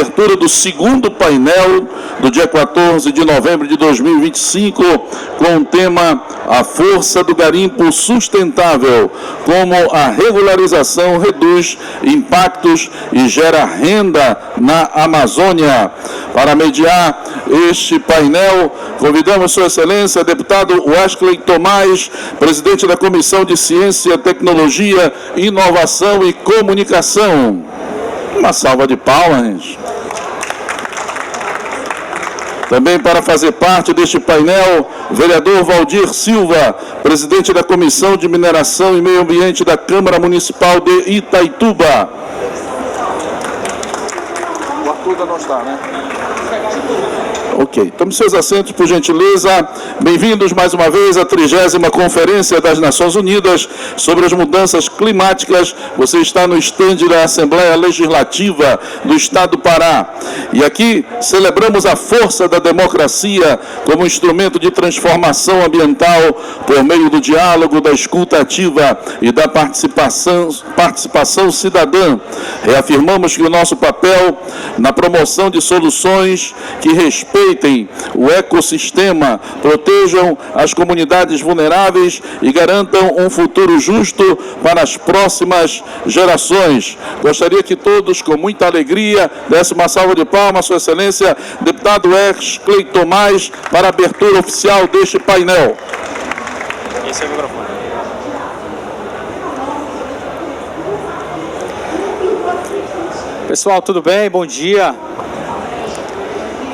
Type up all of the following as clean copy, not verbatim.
abertura do segundo painel do dia 14 de novembro de 2025, com o tema A Força do Garimpo Sustentável, como a regularização reduz impactos e gera renda na Amazônia. Para mediar este painel, convidamos Sua Excelência, deputado Wesley Tomás, presidente da Comissão de Ciência, Tecnologia, Inovação e Comunicação. Uma salva de palmas. Também para fazer parte deste painel, vereador Valdir Silva, presidente da Comissão de Mineração e Meio Ambiente da Câmara Municipal de Itaituba. O Arthur não está, né? Ok. Tome seus assentos, por gentileza. Bem-vindos mais uma vez à 30ª Conferência das Nações Unidas sobre as Mudanças Climáticas. Você está no estande da Assembleia Legislativa do Estado do Pará. E aqui celebramos a força da democracia como instrumento de transformação ambiental por meio do diálogo, da escuta ativa e da participação cidadã. Reafirmamos que o nosso papel na promoção de soluções que respeitem o ecossistema, protejam as comunidades vulneráveis e garantam um futuro justo para as próximas gerações. Gostaria que todos, com muita alegria, dessem uma salva de palmas, Sua Excelência, deputado Wesley Tomás, para a abertura oficial deste painel. Esse é o microfone. Pessoal, tudo bem? Bom dia.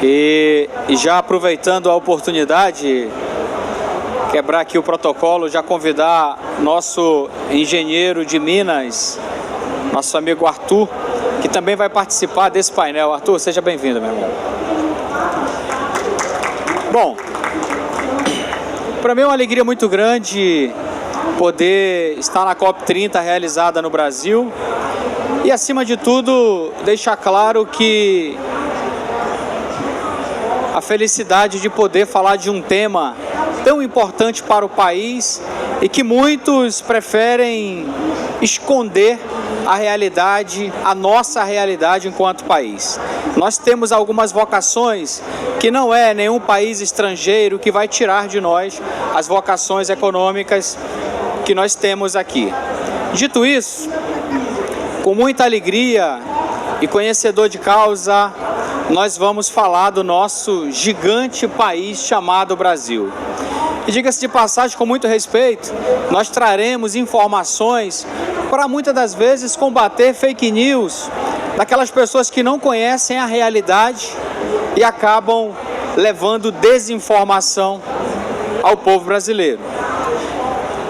E já aproveitando a oportunidade, quebrar aqui o protocolo, já convidar nosso engenheiro de Minas, nosso amigo Arthur, que também vai participar desse painel. Arthur, seja bem-vindo, meu irmão. Bom, para mim é uma alegria muito grande poder estar na COP30 realizada no Brasil e, acima de tudo, deixar claro que a felicidade de poder falar de um tema tão importante para o país e que muitos preferem esconder a realidade, a nossa realidade enquanto país. Nós temos algumas vocações que não é nenhum país estrangeiro que vai tirar de nós as vocações econômicas que nós temos aqui. Dito isso, com muita alegria e conhecedor de causa, nós vamos falar do nosso gigante país chamado Brasil. E diga-se de passagem, com muito respeito, nós traremos informações para muitas das vezes combater fake news daquelas pessoas que não conhecem a realidade e acabam levando desinformação ao povo brasileiro.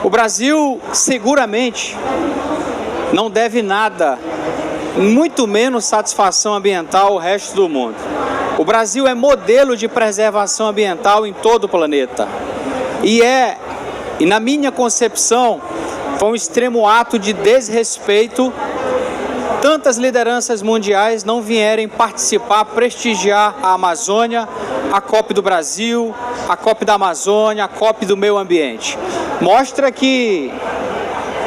O Brasil seguramente não deve nada, muito menos satisfação ambiental ao resto do mundo. O Brasil é modelo de preservação ambiental em todo o planeta. E na minha concepção, foi um extremo ato de desrespeito tantas lideranças mundiais não vierem participar, prestigiar a Amazônia, a COP do Brasil, a COP da Amazônia, a COP do meio ambiente. Mostra que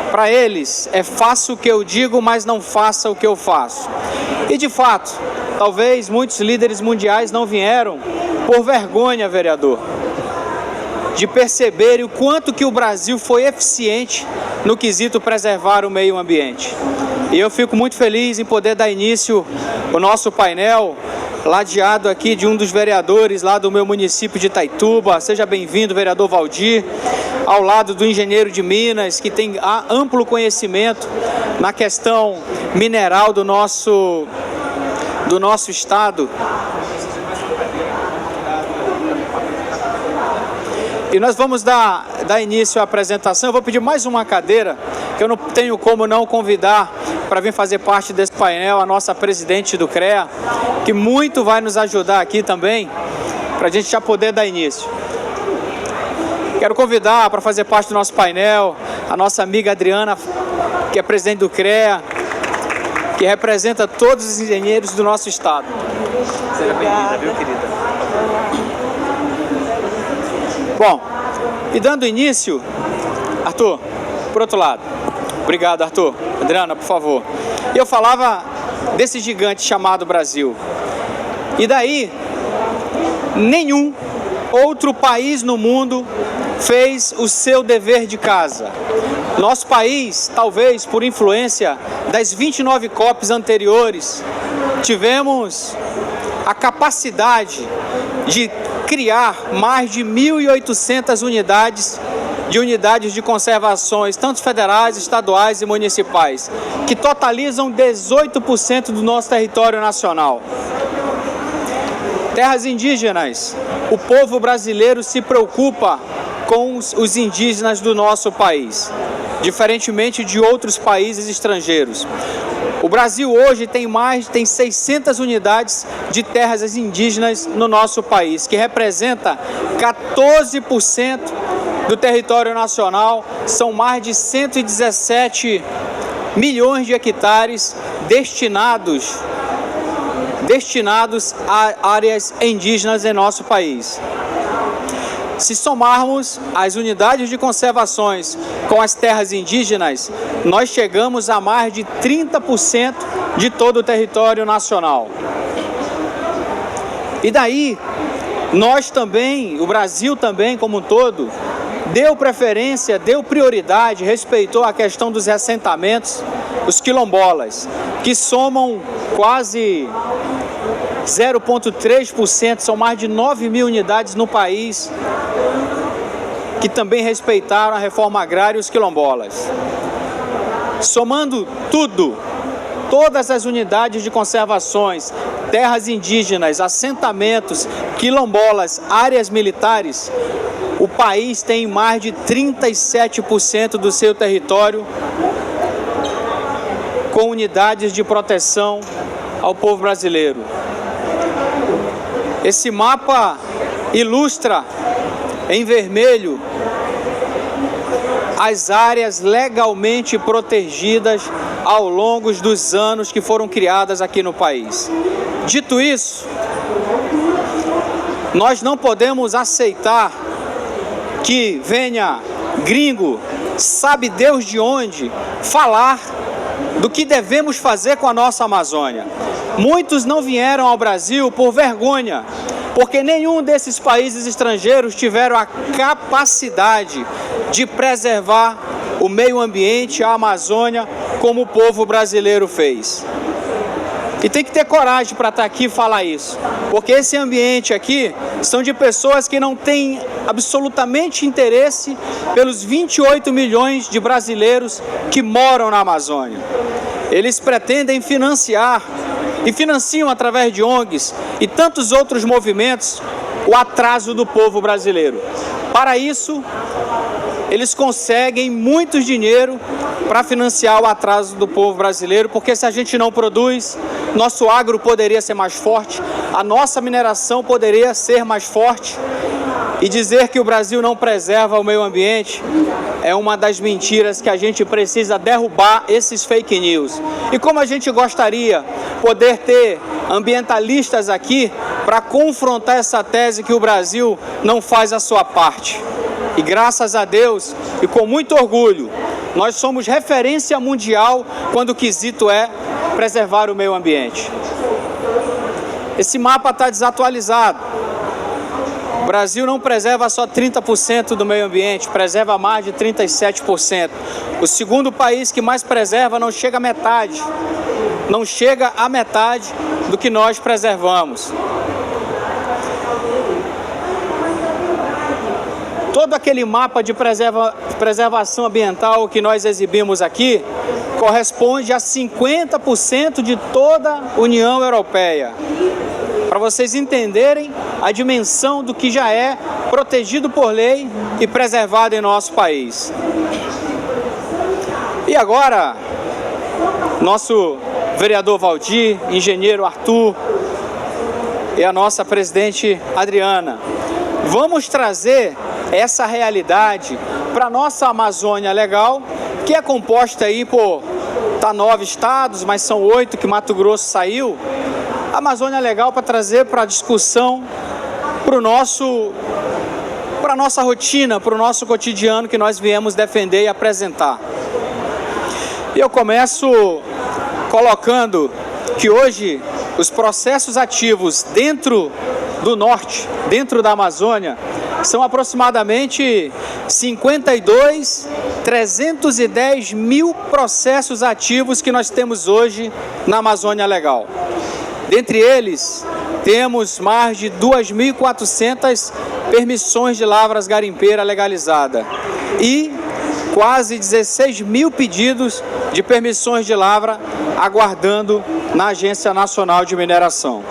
para eles é faça o que eu digo, mas não faça o que eu faço. E de fato, talvez muitos líderes mundiais não vieram por vergonha, vereador, de perceber o quanto que o Brasil foi eficiente no quesito preservar o meio ambiente. E eu fico muito feliz em poder dar início ao nosso painel, ladeado aqui de um dos vereadores lá do meu município de Itaituba. Seja bem-vindo, vereador Valdir, ao lado do engenheiro de Minas, que tem amplo conhecimento na questão mineral do nosso estado. E nós vamos dar início à apresentação. Eu vou pedir mais uma cadeira, que eu não tenho como não convidar para vir fazer parte desse painel a nossa presidente do CREA, que muito vai nos ajudar aqui também, para a gente já poder dar início. Quero convidar para fazer parte do nosso painel a nossa amiga Adriana, que é presidente do CREA, que representa todos os engenheiros do nosso estado. Seja bem-vinda, viu, querida? Bom, e dando início, Arthur, por outro lado. Obrigado, Arthur. Adriana, por favor. Eu falava desse gigante chamado Brasil. E daí, nenhum outro país no mundo fez o seu dever de casa. Nosso país, talvez por influência das 29 COPs anteriores, tivemos a capacidade de criar mais de 1.800 unidades de conservações, tanto federais, estaduais e municipais, que totalizam 18% do nosso território nacional. Terras indígenas. O povo brasileiro se preocupa com os indígenas do nosso país, diferentemente de outros países estrangeiros. O Brasil hoje tem 600 unidades de terras indígenas no nosso país, que representa 14% do território nacional. São mais de 117 milhões de hectares destinados a áreas indígenas em nosso país. Se somarmos as unidades de conservações com as terras indígenas, nós chegamos a mais de 30% de todo o território nacional. E daí, nós também, o Brasil também como um todo, deu preferência, deu prioridade, respeitou a questão dos assentamentos, os quilombolas, que somam quase 0,3%, são mais de 9 mil unidades no país, que também respeitaram a reforma agrária e os quilombolas. Somando tudo, todas as unidades de conservações, terras indígenas, assentamentos, quilombolas, áreas militares, o país tem mais de 37% do seu território com unidades de proteção ao povo brasileiro. Esse mapa ilustra em vermelho as áreas legalmente protegidas ao longo dos anos que foram criadas aqui no país. Dito isso, nós não podemos aceitar que venha gringo, sabe Deus de onde, falar do que devemos fazer com a nossa Amazônia. Muitos não vieram ao Brasil por vergonha, porque nenhum desses países estrangeiros tiveram a capacidade de preservar o meio ambiente, a Amazônia, como o povo brasileiro fez. E tem que ter coragem para estar aqui e falar isso, porque esse ambiente aqui são de pessoas que não têm absolutamente interesse pelos 28 milhões de brasileiros que moram na Amazônia. Eles pretendem financiar e financiam através de ONGs e tantos outros movimentos o atraso do povo brasileiro. Para isso, eles conseguem muito dinheiro para financiar o atraso do povo brasileiro, porque se a gente não produz, nosso agro poderia ser mais forte, a nossa mineração poderia ser mais forte, e dizer que o Brasil não preserva o meio ambiente é uma das mentiras que a gente precisa derrubar, esses fake news. E como a gente gostaria poder ter ambientalistas aqui para confrontar essa tese que o Brasil não faz a sua parte. E graças a Deus, e com muito orgulho, nós somos referência mundial quando o quesito é preservar o meio ambiente. Esse mapa está desatualizado. O Brasil não preserva só 30% do meio ambiente, preserva mais de 37%. O segundo país que mais preserva não chega à metade. Não chega à metade do que nós preservamos. Todo aquele mapa de preservação ambiental que nós exibimos aqui corresponde a 50% de toda a União Europeia. Para vocês entenderem a dimensão do que já é protegido por lei e preservado em nosso país. E agora, nosso vereador Valdir, engenheiro Arthur e a nossa presidente Adriana, vamos trazer essa realidade para a nossa Amazônia Legal, que é composta aí por 9 estados, mas são 8 que Mato Grosso saiu. A Amazônia Legal para trazer para a discussão, para a nossa rotina, para o nosso cotidiano que nós viemos defender e apresentar. E eu começo colocando que hoje os processos ativos dentro do norte, dentro da Amazônia, são aproximadamente 310 mil processos ativos que nós temos hoje na Amazônia Legal. Dentre eles, temos mais de 2.400 permissões de lavras garimpeira legalizada e quase 16 mil pedidos de permissões de lavra aguardando na Agência Nacional de Mineração.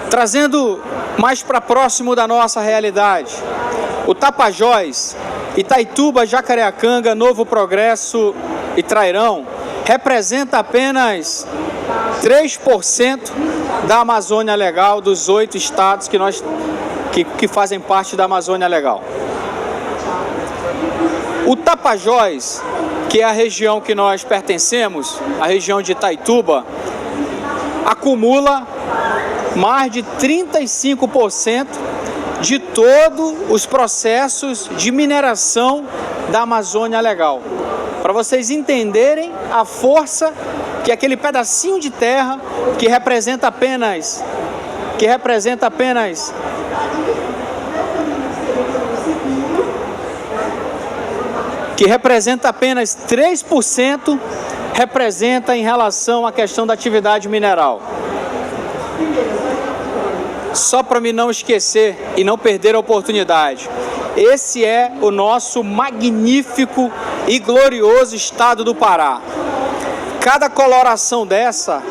Trazendo mais para próximo da nossa realidade, o Tapajós, Itaituba, Jacareacanga, Novo Progresso e Trairão representa apenas 3% da Amazônia Legal, dos 8 estados que fazem parte da Amazônia Legal. O Tapajós, que é a região que nós pertencemos, a região de Itaituba, acumula mais de 35% de todos os processos de mineração da Amazônia Legal. Para vocês entenderem a força que aquele pedacinho de terra que representa apenas 3% representa em relação à questão da atividade mineral. Só para me não esquecer e não perder a oportunidade, esse é o nosso magnífico e glorioso estado do Pará. Cada coloração dessa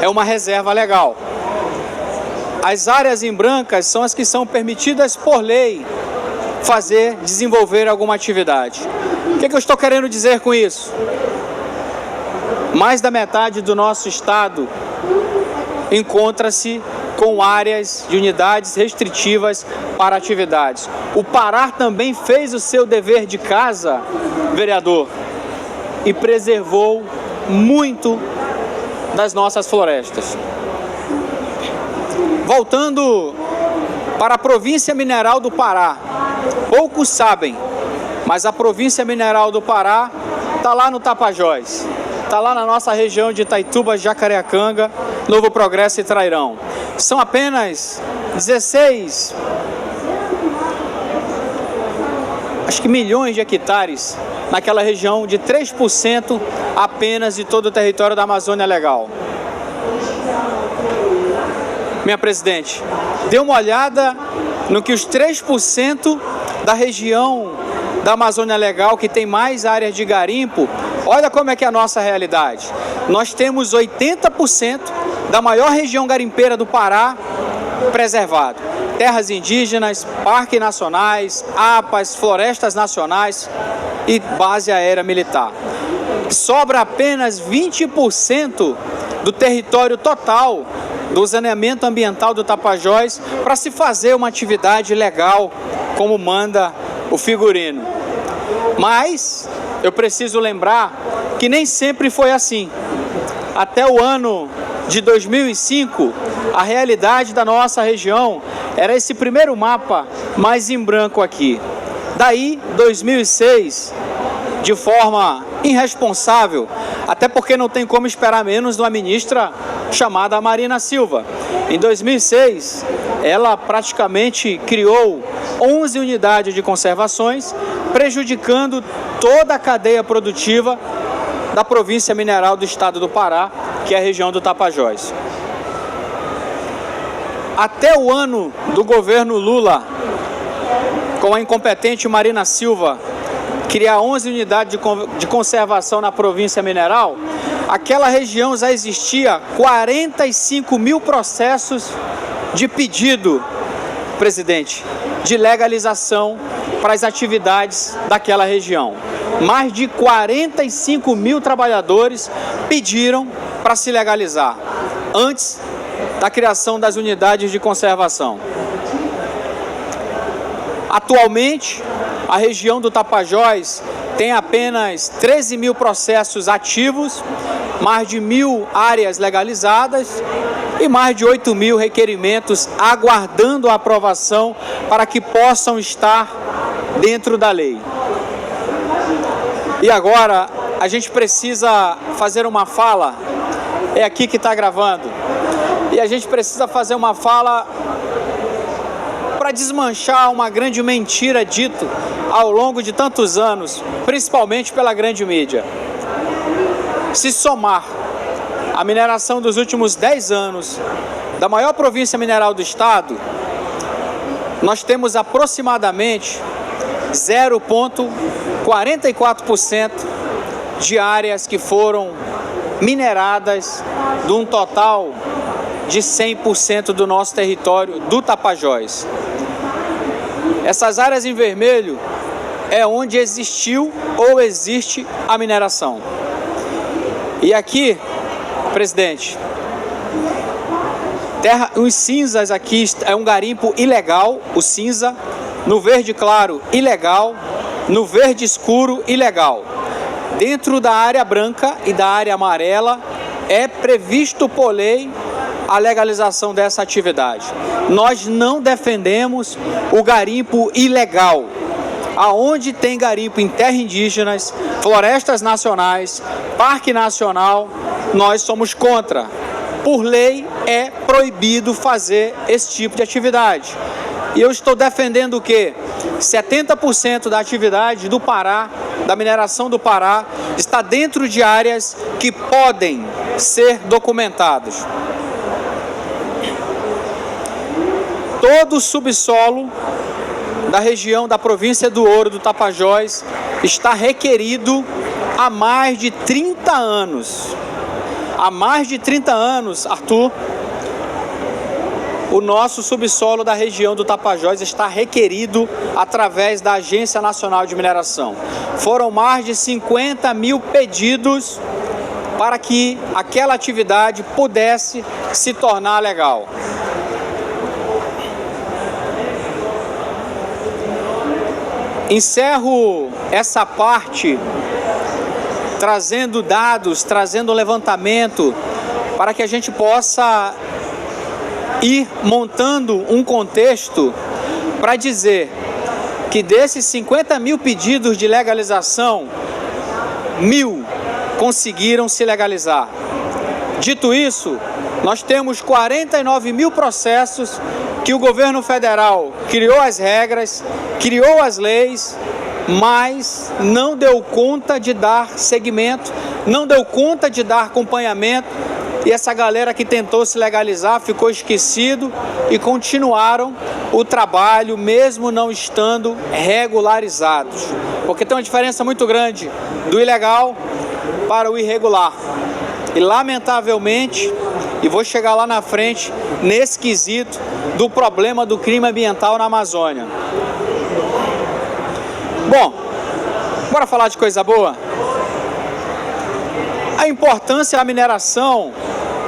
é uma reserva legal. As áreas em brancas são as que são permitidas por lei desenvolver alguma atividade. O que eu estou querendo dizer com isso? Mais da metade do nosso estado encontra-se com áreas de unidades restritivas para atividades. O Pará também fez o seu dever de casa, vereador, e preservou muito das nossas florestas. Voltando para a província mineral do Pará, poucos sabem, mas a província mineral do Pará está lá no Tapajós, está lá na nossa região de Itaituba, Jacareacanga, Novo Progresso e Trairão. São apenas 16 milhões de hectares naquela região de 3% apenas de todo o território da Amazônia Legal. Minha presidente, dê uma olhada no que os 3% da região da Amazônia Legal, que tem mais áreas de garimpo, olha como é que é a nossa realidade. Nós temos 80% da maior região garimpeira do Pará preservado. Terras indígenas, parques nacionais, APAs, florestas nacionais e base aérea militar. Sobra apenas 20% do território total do saneamento ambiental do Tapajós para se fazer uma atividade legal, como manda o figurino. Mas eu preciso lembrar que nem sempre foi assim. Até o ano de 2005, a realidade da nossa região era esse primeiro mapa mais em branco aqui. Daí, 2006, de forma irresponsável, até porque não tem como esperar menos de uma ministra chamada Marina Silva. Em 2006, ela praticamente criou 11 unidades de conservações, prejudicando toda a cadeia produtiva da província mineral do estado do Pará, que é a região do Tapajós. Até o ano do governo Lula, com a incompetente Marina Silva, criar 11 unidades de conservação na província mineral, aquela região já existia 45 mil processos de pedido, presidente, de legalização para as atividades daquela região. Mais de 45 mil trabalhadores pediram para se legalizar, antes da criação das unidades de conservação. Atualmente, a região do Tapajós tem apenas 13 mil processos ativos, mais de 1.000 áreas legalizadas e mais de 8 mil requerimentos aguardando a aprovação para que possam estar dentro da lei. E agora, a gente precisa fazer uma fala, é aqui que está gravando, e a gente precisa fazer uma fala para desmanchar uma grande mentira dita ao longo de tantos anos, principalmente pela grande mídia. Se somar a mineração dos últimos 10 anos da maior província mineral do estado, nós temos aproximadamente 0,44% de áreas que foram mineradas de um total de 100% do nosso território do Tapajós. Essas áreas em vermelho é onde existiu ou existe a mineração. E aqui, presidente, os cinzas aqui é um garimpo ilegal, o cinza, no verde claro, ilegal, no verde escuro, ilegal. Dentro da área branca e da área amarela é previsto por lei a legalização dessa atividade. Nós não defendemos o garimpo ilegal. Aonde tem garimpo em terras indígenas, florestas nacionais, parque nacional, nós somos contra. Por lei é proibido fazer esse tipo de atividade. E eu estou defendendo o quê? 70% da atividade do Pará, da mineração do Pará, está dentro de áreas que podem ser documentadas. Todo o subsolo da região da província do Ouro, do Tapajós, está requerido há mais de 30 anos. Há mais de 30 anos, Arthur, o nosso subsolo da região do Tapajós está requerido através da Agência Nacional de Mineração. Foram mais de 50 mil pedidos para que aquela atividade pudesse se tornar legal. Encerro essa parte trazendo dados, trazendo levantamento para que a gente possa ir montando um contexto para dizer que desses 50 mil pedidos de legalização, 1.000 conseguiram se legalizar. Dito isso, nós temos 49 mil processos que o governo federal criou as regras, criou as leis, mas não deu conta de dar seguimento, não deu conta de dar acompanhamento, e essa galera que tentou se legalizar ficou esquecido e continuaram o trabalho mesmo não estando regularizados. Porque tem uma diferença muito grande do ilegal para o irregular. E lamentavelmente, e vou chegar lá na frente, nesse quesito do problema do crime ambiental na Amazônia. Bom, bora falar de coisa boa? A importância da mineração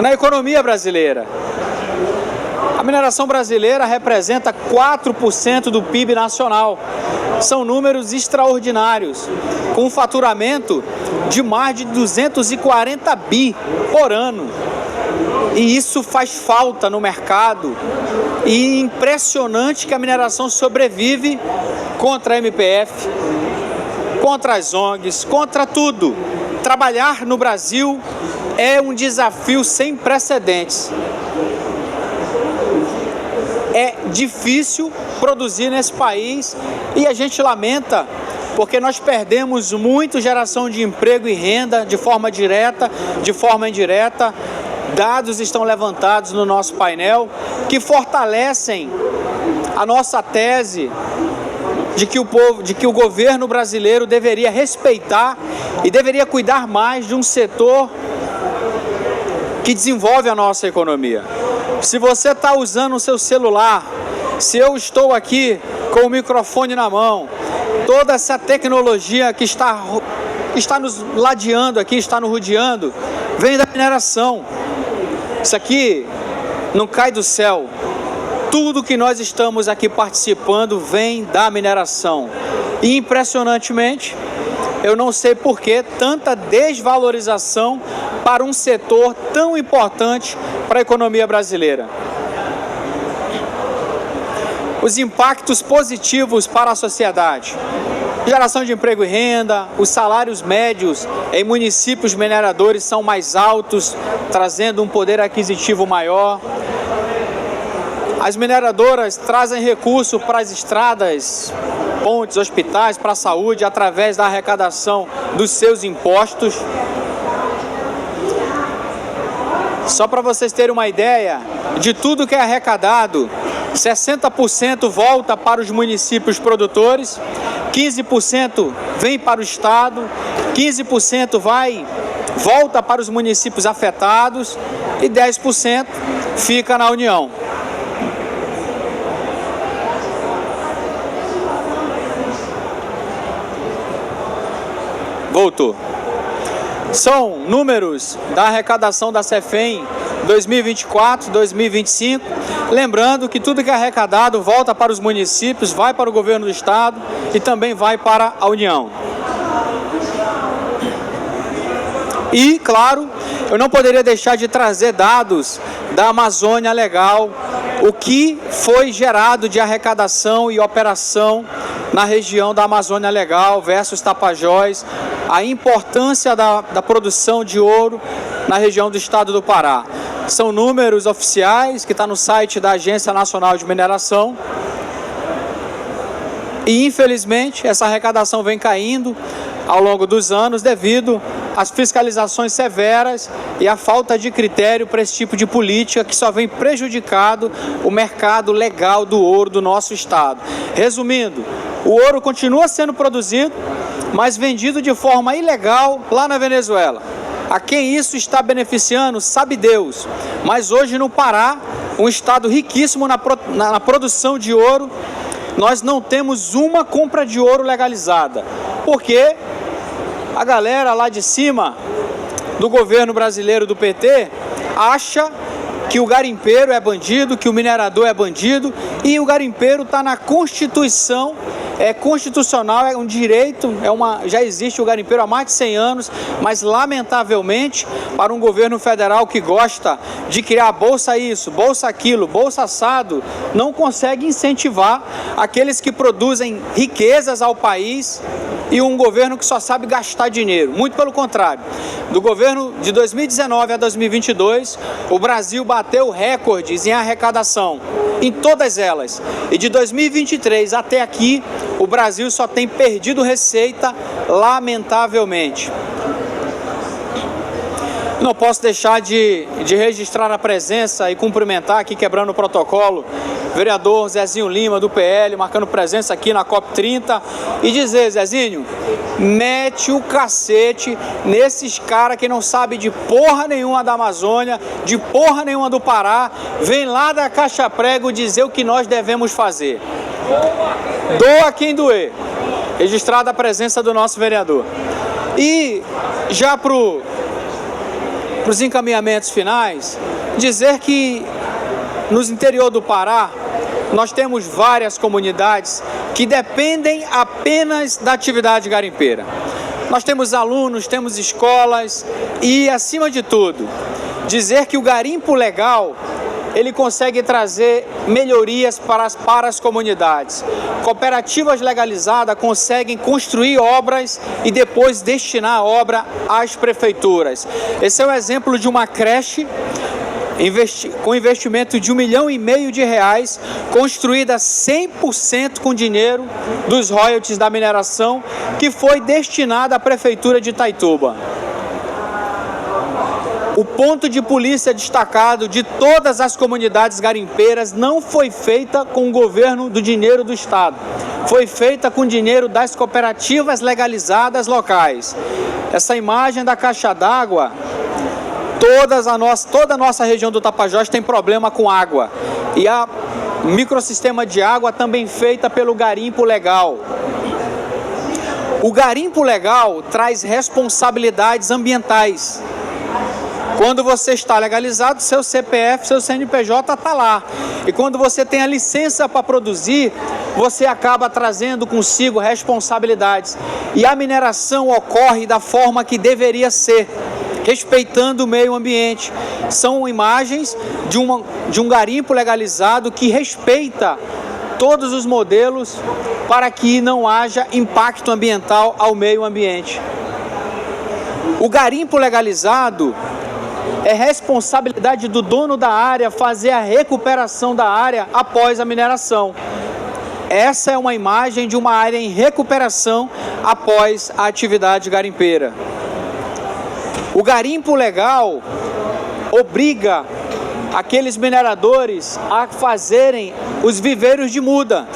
na economia brasileira. A mineração brasileira representa 4% do PIB nacional. São números extraordinários, com um faturamento de mais de 240 bi por ano. E isso faz falta no mercado. E impressionante que a mineração sobrevive contra a MPF, contra as ONGs, contra tudo. Trabalhar no Brasil é um desafio sem precedentes. É difícil produzir nesse país e a gente lamenta porque nós perdemos muito geração de emprego e renda de forma direta, de forma indireta. Dados estão levantados no nosso painel que fortalecem a nossa tese de que o governo brasileiro deveria respeitar e deveria cuidar mais de um setor que desenvolve a nossa economia. Se você está usando o seu celular, se eu estou aqui com o microfone na mão, toda essa tecnologia que está nos ladeando aqui, está nos rodeando, vem da mineração. Isso aqui não cai do céu. Tudo que nós estamos aqui participando vem da mineração. E impressionantemente, eu não sei por que tanta desvalorização para um setor tão importante para a economia brasileira. Os impactos positivos para a sociedade. Geração de emprego e renda, os salários médios em municípios mineradores são mais altos, trazendo um poder aquisitivo maior. As mineradoras trazem recurso para as estradas, pontes, hospitais, para a saúde, através da arrecadação dos seus impostos. Só para vocês terem uma ideia, de tudo que é arrecadado, 60% volta para os municípios produtores, 15% vem para o Estado, 15% volta para os municípios afetados e 10% fica na União. Voltou. São números da arrecadação da CEFEM 2024, 2025. Lembrando que tudo que é arrecadado volta para os municípios, vai para o governo do estado e também vai para a União. E, claro, eu não poderia deixar de trazer dados da Amazônia Legal, o que foi gerado de arrecadação e operação na região da Amazônia Legal versus Tapajós, a importância da produção de ouro na região do estado do Pará. São números oficiais que está no site da Agência Nacional de Mineração. E, infelizmente, essa arrecadação vem caindo ao longo dos anos devido às fiscalizações severas e à falta de critério para esse tipo de política que só vem prejudicado o mercado legal do ouro do nosso estado. Resumindo, o ouro continua sendo produzido, mas vendido de forma ilegal lá na Venezuela. A quem isso está beneficiando, sabe Deus. Mas hoje no Pará, um estado riquíssimo na produção de ouro, nós não temos uma compra de ouro legalizada. Porque a galera lá de cima do governo brasileiro do PT acha que o garimpeiro é bandido, que o minerador é bandido, e o garimpeiro está na Constituição, é constitucional, é um direito, já existe o garimpeiro há mais de 100 anos, mas lamentavelmente para um governo federal que gosta de criar bolsa isso, bolsa aquilo, bolsa assado, não consegue incentivar aqueles que produzem riquezas ao país e um governo que só sabe gastar dinheiro. Muito pelo contrário, do governo de 2019 a 2022, o Brasil bateu recordes em arrecadação, em todas elas. E de 2023 até aqui, o Brasil só tem perdido receita, lamentavelmente. Não posso deixar de registrar a presença e cumprimentar aqui, quebrando o protocolo, o vereador Zezinho Lima, do PL, marcando presença aqui na COP30, e dizer, Zezinho, mete o cacete nesses caras que não sabem de porra nenhuma da Amazônia, de porra nenhuma do Pará, vem lá da Caixa Prego dizer o que nós devemos fazer. Doa quem doer. Registrada a presença do nosso vereador. E já para os encaminhamentos finais, dizer que no interior do Pará nós temos várias comunidades que dependem apenas da atividade garimpeira. Nós temos alunos, temos escolas e, acima de tudo, dizer que o garimpo legal ele consegue trazer melhorias para as comunidades. Cooperativas legalizadas conseguem construir obras e depois destinar a obra às prefeituras. Esse é um exemplo de uma creche com investimento de R$1,5 milhão, construída 100% com dinheiro dos royalties da mineração, que foi destinada à prefeitura de Itaituba. O ponto de polícia destacado de todas as comunidades garimpeiras não foi feita com o governo do dinheiro do estado, foi feita com dinheiro das cooperativas legalizadas locais. Essa imagem da caixa d'água, toda a nossa região do Tapajós tem problema com água, e a microsistema de água também feita pelo garimpo legal. O garimpo legal traz responsabilidades ambientais. Quando você está legalizado, seu CPF, seu CNPJ está lá. E quando você tem a licença para produzir, você acaba trazendo consigo responsabilidades. E a mineração ocorre da forma que deveria ser, respeitando o meio ambiente. São imagens de um garimpo legalizado que respeita todos os modelos para que não haja impacto ambiental ao meio ambiente. O garimpo legalizado é responsabilidade do dono da área fazer a recuperação da área após a mineração. Essa é uma imagem de uma área em recuperação após a atividade garimpeira. O garimpo legal obriga aqueles mineradores a fazerem os viveiros de muda,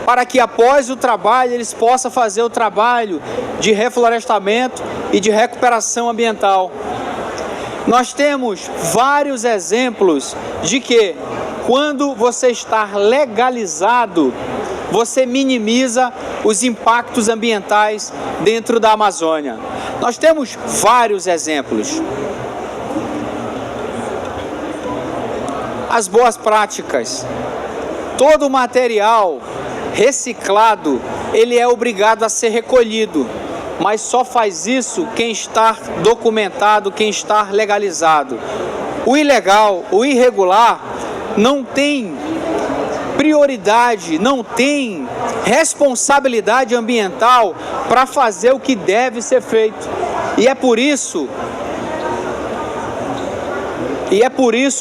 para que após o trabalho eles possam fazer o trabalho de reflorestamento e de recuperação ambiental. Nós temos vários exemplos de que, quando você está legalizado, você minimiza os impactos ambientais dentro da Amazônia. Nós temos vários exemplos. As boas práticas. Todo o material reciclado, ele é obrigado a ser recolhido, mas só faz isso quem está documentado, quem está legalizado. O ilegal, o irregular, não tem prioridade, não tem responsabilidade ambiental para fazer o que deve ser feito. E é por isso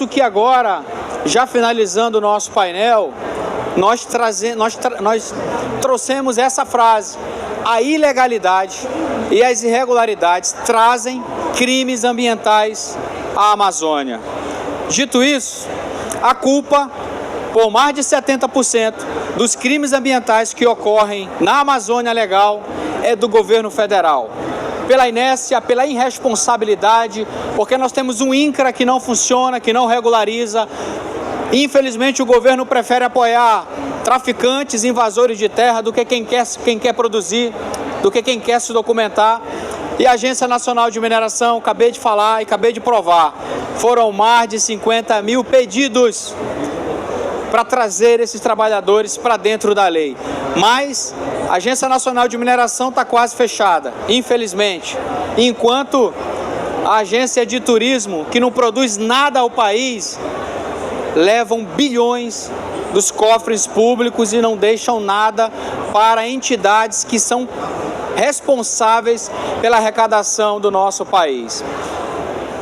que agora, já finalizando o nosso painel, nós trouxemos essa frase: a ilegalidade e as irregularidades trazem crimes ambientais à Amazônia. Dito isso, a culpa por mais de 70% dos crimes ambientais que ocorrem na Amazônia Legal é do governo federal. Pela inércia, pela irresponsabilidade, porque nós temos um INCRA que não funciona, que não regulariza. Infelizmente, o governo prefere apoiar traficantes, invasores de terra, do que quem quer produzir, do que quem quer se documentar. E a Agência Nacional de Mineração, acabei de falar e acabei de provar, foram mais de 50 mil pedidos para trazer esses trabalhadores para dentro da lei. Mas a Agência Nacional de Mineração está quase fechada, infelizmente. Enquanto a Agência de Turismo, que não produz nada ao país, levam bilhões dos cofres públicos e não deixam nada para entidades que são responsáveis pela arrecadação do nosso país.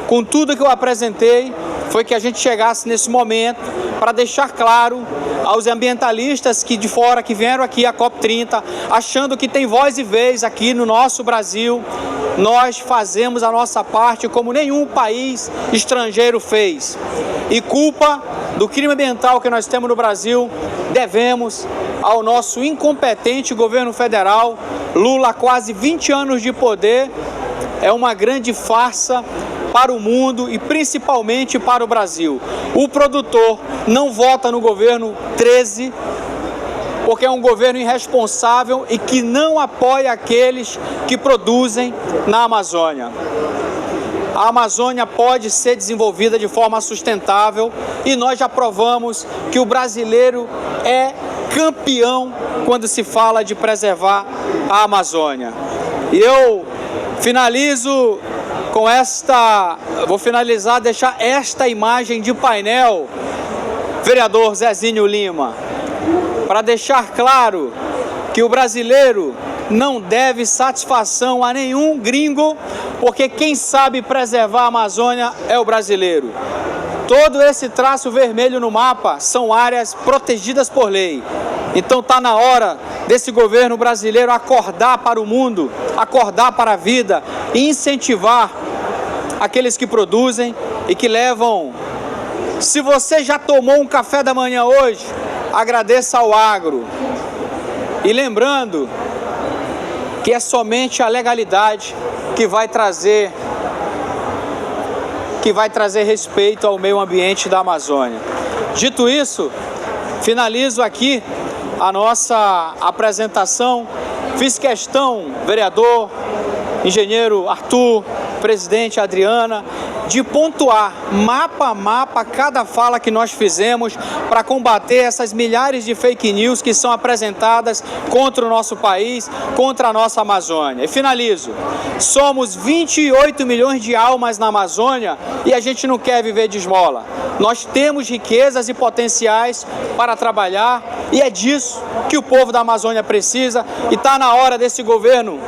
Com tudo que eu apresentei, foi que a gente chegasse nesse momento para deixar claro aos ambientalistas que de fora, que vieram aqui à COP30, achando que tem voz e vez aqui no nosso Brasil. Nós fazemos a nossa parte como nenhum país estrangeiro fez. E culpa do crime ambiental que nós temos no Brasil devemos ao nosso incompetente governo federal. Lula, quase 20 anos de poder, é uma grande farsa para o mundo e principalmente para o Brasil. O produtor não vota no governo 13, porque é um governo irresponsável e que não apoia aqueles que produzem na Amazônia. A Amazônia pode ser desenvolvida de forma sustentável e nós já provamos que o brasileiro é campeão quando se fala de preservar a Amazônia. E eu finalizo com deixar esta imagem de painel, vereador Zezinho Lima, para deixar claro que o brasileiro não deve satisfação a nenhum gringo, porque quem sabe preservar a Amazônia é o brasileiro. Todo esse traço vermelho no mapa são áreas protegidas por lei. Então está na hora desse governo brasileiro acordar para o mundo, acordar para a vida e incentivar aqueles que produzem e que levam. Se você já tomou um café da manhã hoje, agradeça ao agro. E lembrando que é somente a legalidade que vai trazer respeito ao meio ambiente da Amazônia. Dito isso, finalizo aqui a nossa apresentação. Fiz questão, vereador, engenheiro Arthur, presidente Adriana, de pontuar mapa a mapa cada fala que nós fizemos para combater essas milhares de fake news que são apresentadas contra o nosso país, contra a nossa Amazônia. E finalizo, somos 28 milhões de almas na Amazônia e a gente não quer viver de esmola. Nós temos riquezas e potenciais para trabalhar e é disso que o povo da Amazônia precisa e está na hora desse governo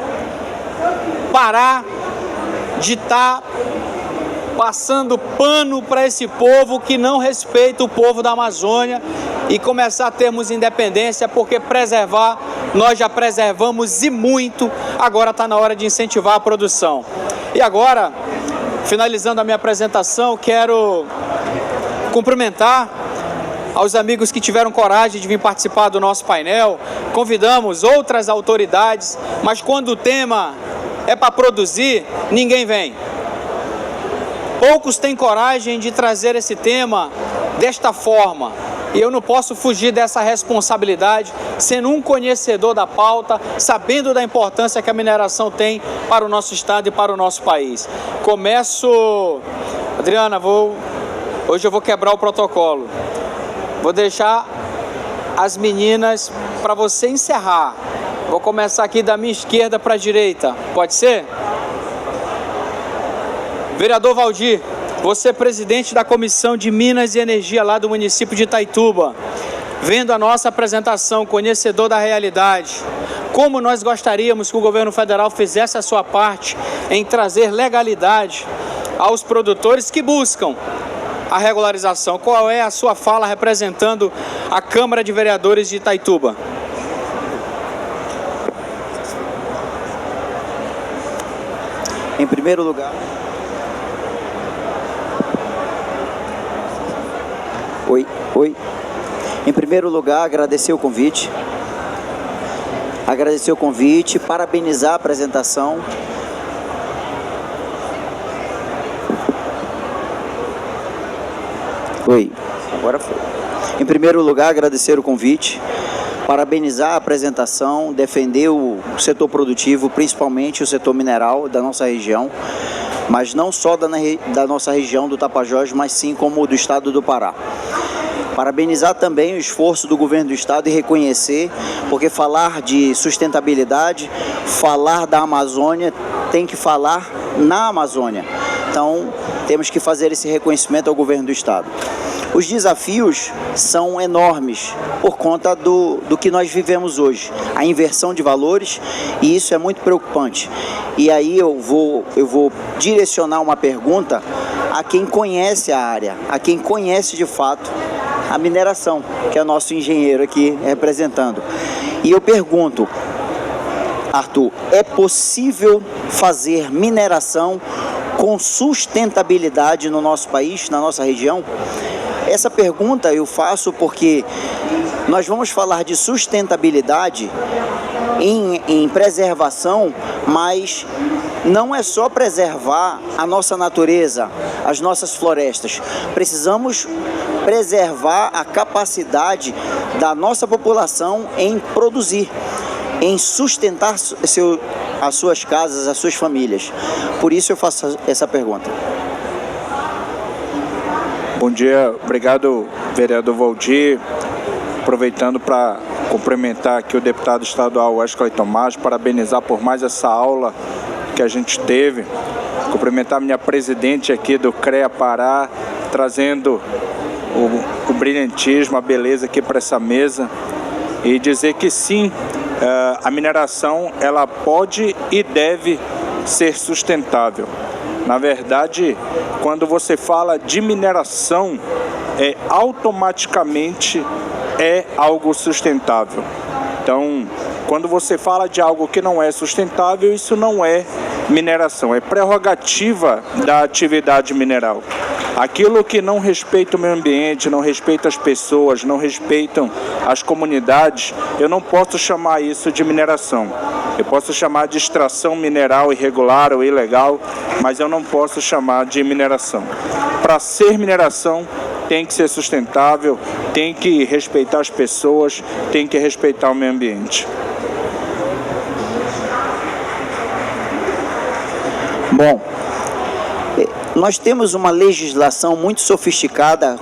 parar de estar passando pano para esse povo que não respeita o povo da Amazônia e começar a termos independência, porque preservar, nós já preservamos e muito, agora está na hora de incentivar a produção. E agora, finalizando a minha apresentação, quero cumprimentar aos amigos que tiveram coragem de vir participar do nosso painel. Convidamos outras autoridades, mas quando o tema é para produzir, ninguém vem. Poucos têm coragem de trazer esse tema desta forma. E eu não posso fugir dessa responsabilidade, sendo um conhecedor da pauta, sabendo da importância que a mineração tem para o nosso estado e para o nosso país. Começo... Adriana, hoje eu vou quebrar o protocolo. Vou deixar as meninas para você encerrar. Vou começar aqui da minha esquerda para a direita. Pode ser? Vereador Valdir, você é presidente da Comissão de Minas e Energia lá do município de Itaituba. Vendo a nossa apresentação, conhecedor da realidade, como nós gostaríamos que o governo federal fizesse a sua parte em trazer legalidade aos produtores que buscam a regularização. Qual é a sua fala representando a Câmara de Vereadores de Itaituba? Em primeiro lugar... Oi. Em primeiro lugar, agradecer o convite, parabenizar a apresentação. Agora foi. Em primeiro lugar, agradecer o convite, parabenizar a apresentação, defender o setor produtivo, principalmente o setor mineral da nossa região, mas não só da nossa região do Tapajós, mas sim como do estado do Pará. Parabenizar também o esforço do governo do estado e reconhecer, porque falar de sustentabilidade, falar da Amazônia, tem que falar na Amazônia. Então, temos que fazer esse reconhecimento ao governo do estado. Os desafios são enormes por conta do que nós vivemos hoje, a inversão de valores, e isso é muito preocupante. E aí eu vou direcionar uma pergunta a quem conhece a área, a quem conhece de fato a mineração, que é o nosso engenheiro aqui representando. E eu pergunto, Arthur, é possível fazer mineração com sustentabilidade no nosso país, na nossa região? Essa pergunta eu faço porque nós vamos falar de sustentabilidade em preservação, mas não é só preservar a nossa natureza, as nossas florestas. Precisamos preservar a capacidade da nossa população em produzir, em sustentar as suas casas, as suas famílias. Por isso eu faço essa pergunta. Bom dia, obrigado, vereador Valdir. Aproveitando para cumprimentar aqui o deputado estadual Wesley Tomás, parabenizar por mais essa aula que a gente teve. Cumprimentar minha presidente aqui do CREA Pará, trazendo o brilhantismo, a beleza aqui para essa mesa. E dizer que sim, a mineração ela pode e deve ser sustentável. Na verdade, quando você fala de mineração, automaticamente é algo sustentável. Então, quando você fala de algo que não é sustentável, isso não é mineração, é prerrogativa da atividade mineral. Aquilo que não respeita o meio ambiente, não respeita as pessoas, não respeitam as comunidades, eu não posso chamar isso de mineração. Eu posso chamar de extração mineral irregular ou ilegal, mas eu não posso chamar de mineração. Para ser mineração, tem que ser sustentável, tem que respeitar as pessoas, tem que respeitar o meio ambiente. Bom, Nós temos uma legislação muito sofisticada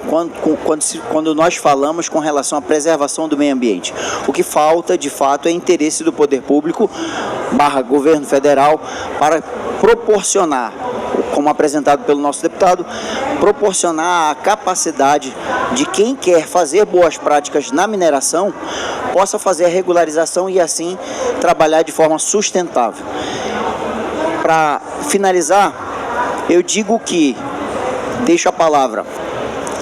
quando nós falamos com relação à preservação do meio ambiente. O que falta, de fato, é interesse do poder público / governo federal para proporcionar, como apresentado pelo nosso deputado, proporcionar a capacidade de quem quer fazer boas práticas na mineração possa fazer a regularização e assim trabalhar de forma sustentável. Para finalizar, eu digo que, deixo a palavra,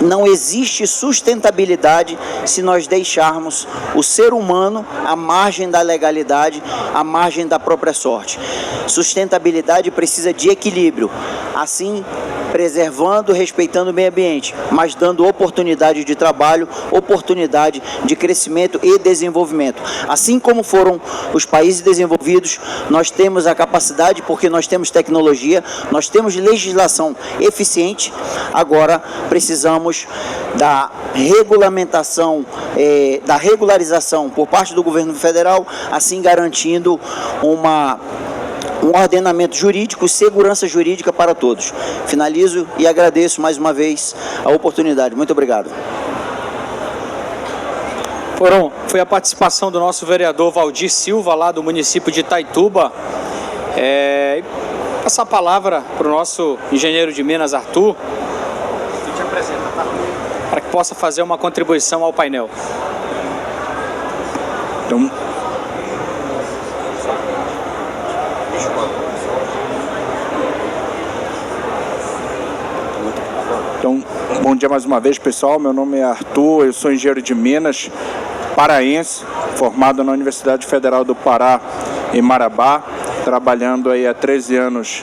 não existe sustentabilidade se nós deixarmos o ser humano à margem da legalidade, à margem da própria sorte. Sustentabilidade precisa de equilíbrio, assim preservando, respeitando o meio ambiente, mas dando oportunidade de trabalho, oportunidade de crescimento e desenvolvimento. Assim como foram os países desenvolvidos, nós temos a capacidade, porque nós temos tecnologia, nós temos legislação eficiente, agora precisamos da regulamentação, da regularização por parte do governo federal, assim garantindo um ordenamento jurídico e segurança jurídica para todos. Finalizo e agradeço mais uma vez a oportunidade. Muito obrigado. Foi a participação do nosso vereador Valdir Silva, lá do município de Itaituba. Passar a palavra para o nosso engenheiro de Minas, Arthur, para que possa fazer uma contribuição ao painel. Então, bom dia mais uma vez, pessoal. Meu nome é Arthur, eu sou engenheiro de Minas, paraense, formado na Universidade Federal do Pará, em Marabá, trabalhando aí há 13 anos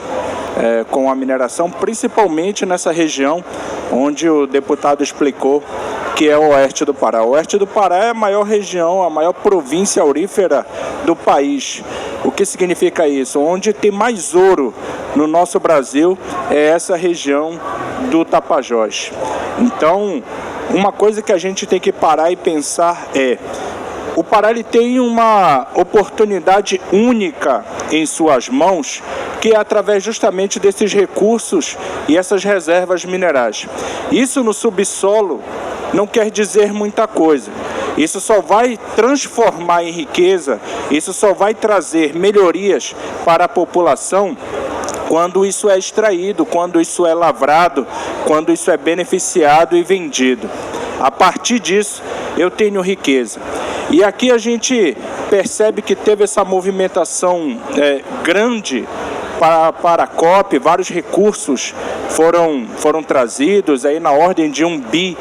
com a mineração, principalmente nessa região onde o deputado explicou que é o oeste do Pará. O oeste do Pará é a maior região, a maior província aurífera do país. O que significa isso? Onde tem mais ouro no nosso Brasil é essa região do Tapajós. Então, uma coisa que a gente tem que parar e pensar o Pará ele tem uma oportunidade única em suas mãos, que é através justamente desses recursos e essas reservas minerais. Isso no subsolo não quer dizer muita coisa. Isso só vai transformar em riqueza, isso só vai trazer melhorias para a população quando isso é extraído, quando isso é lavrado, quando isso é beneficiado e vendido. A partir disso, eu tenho riqueza. E aqui a gente percebe que teve essa movimentação grande para a COP, vários recursos foram trazidos aí na ordem de R$1 bi,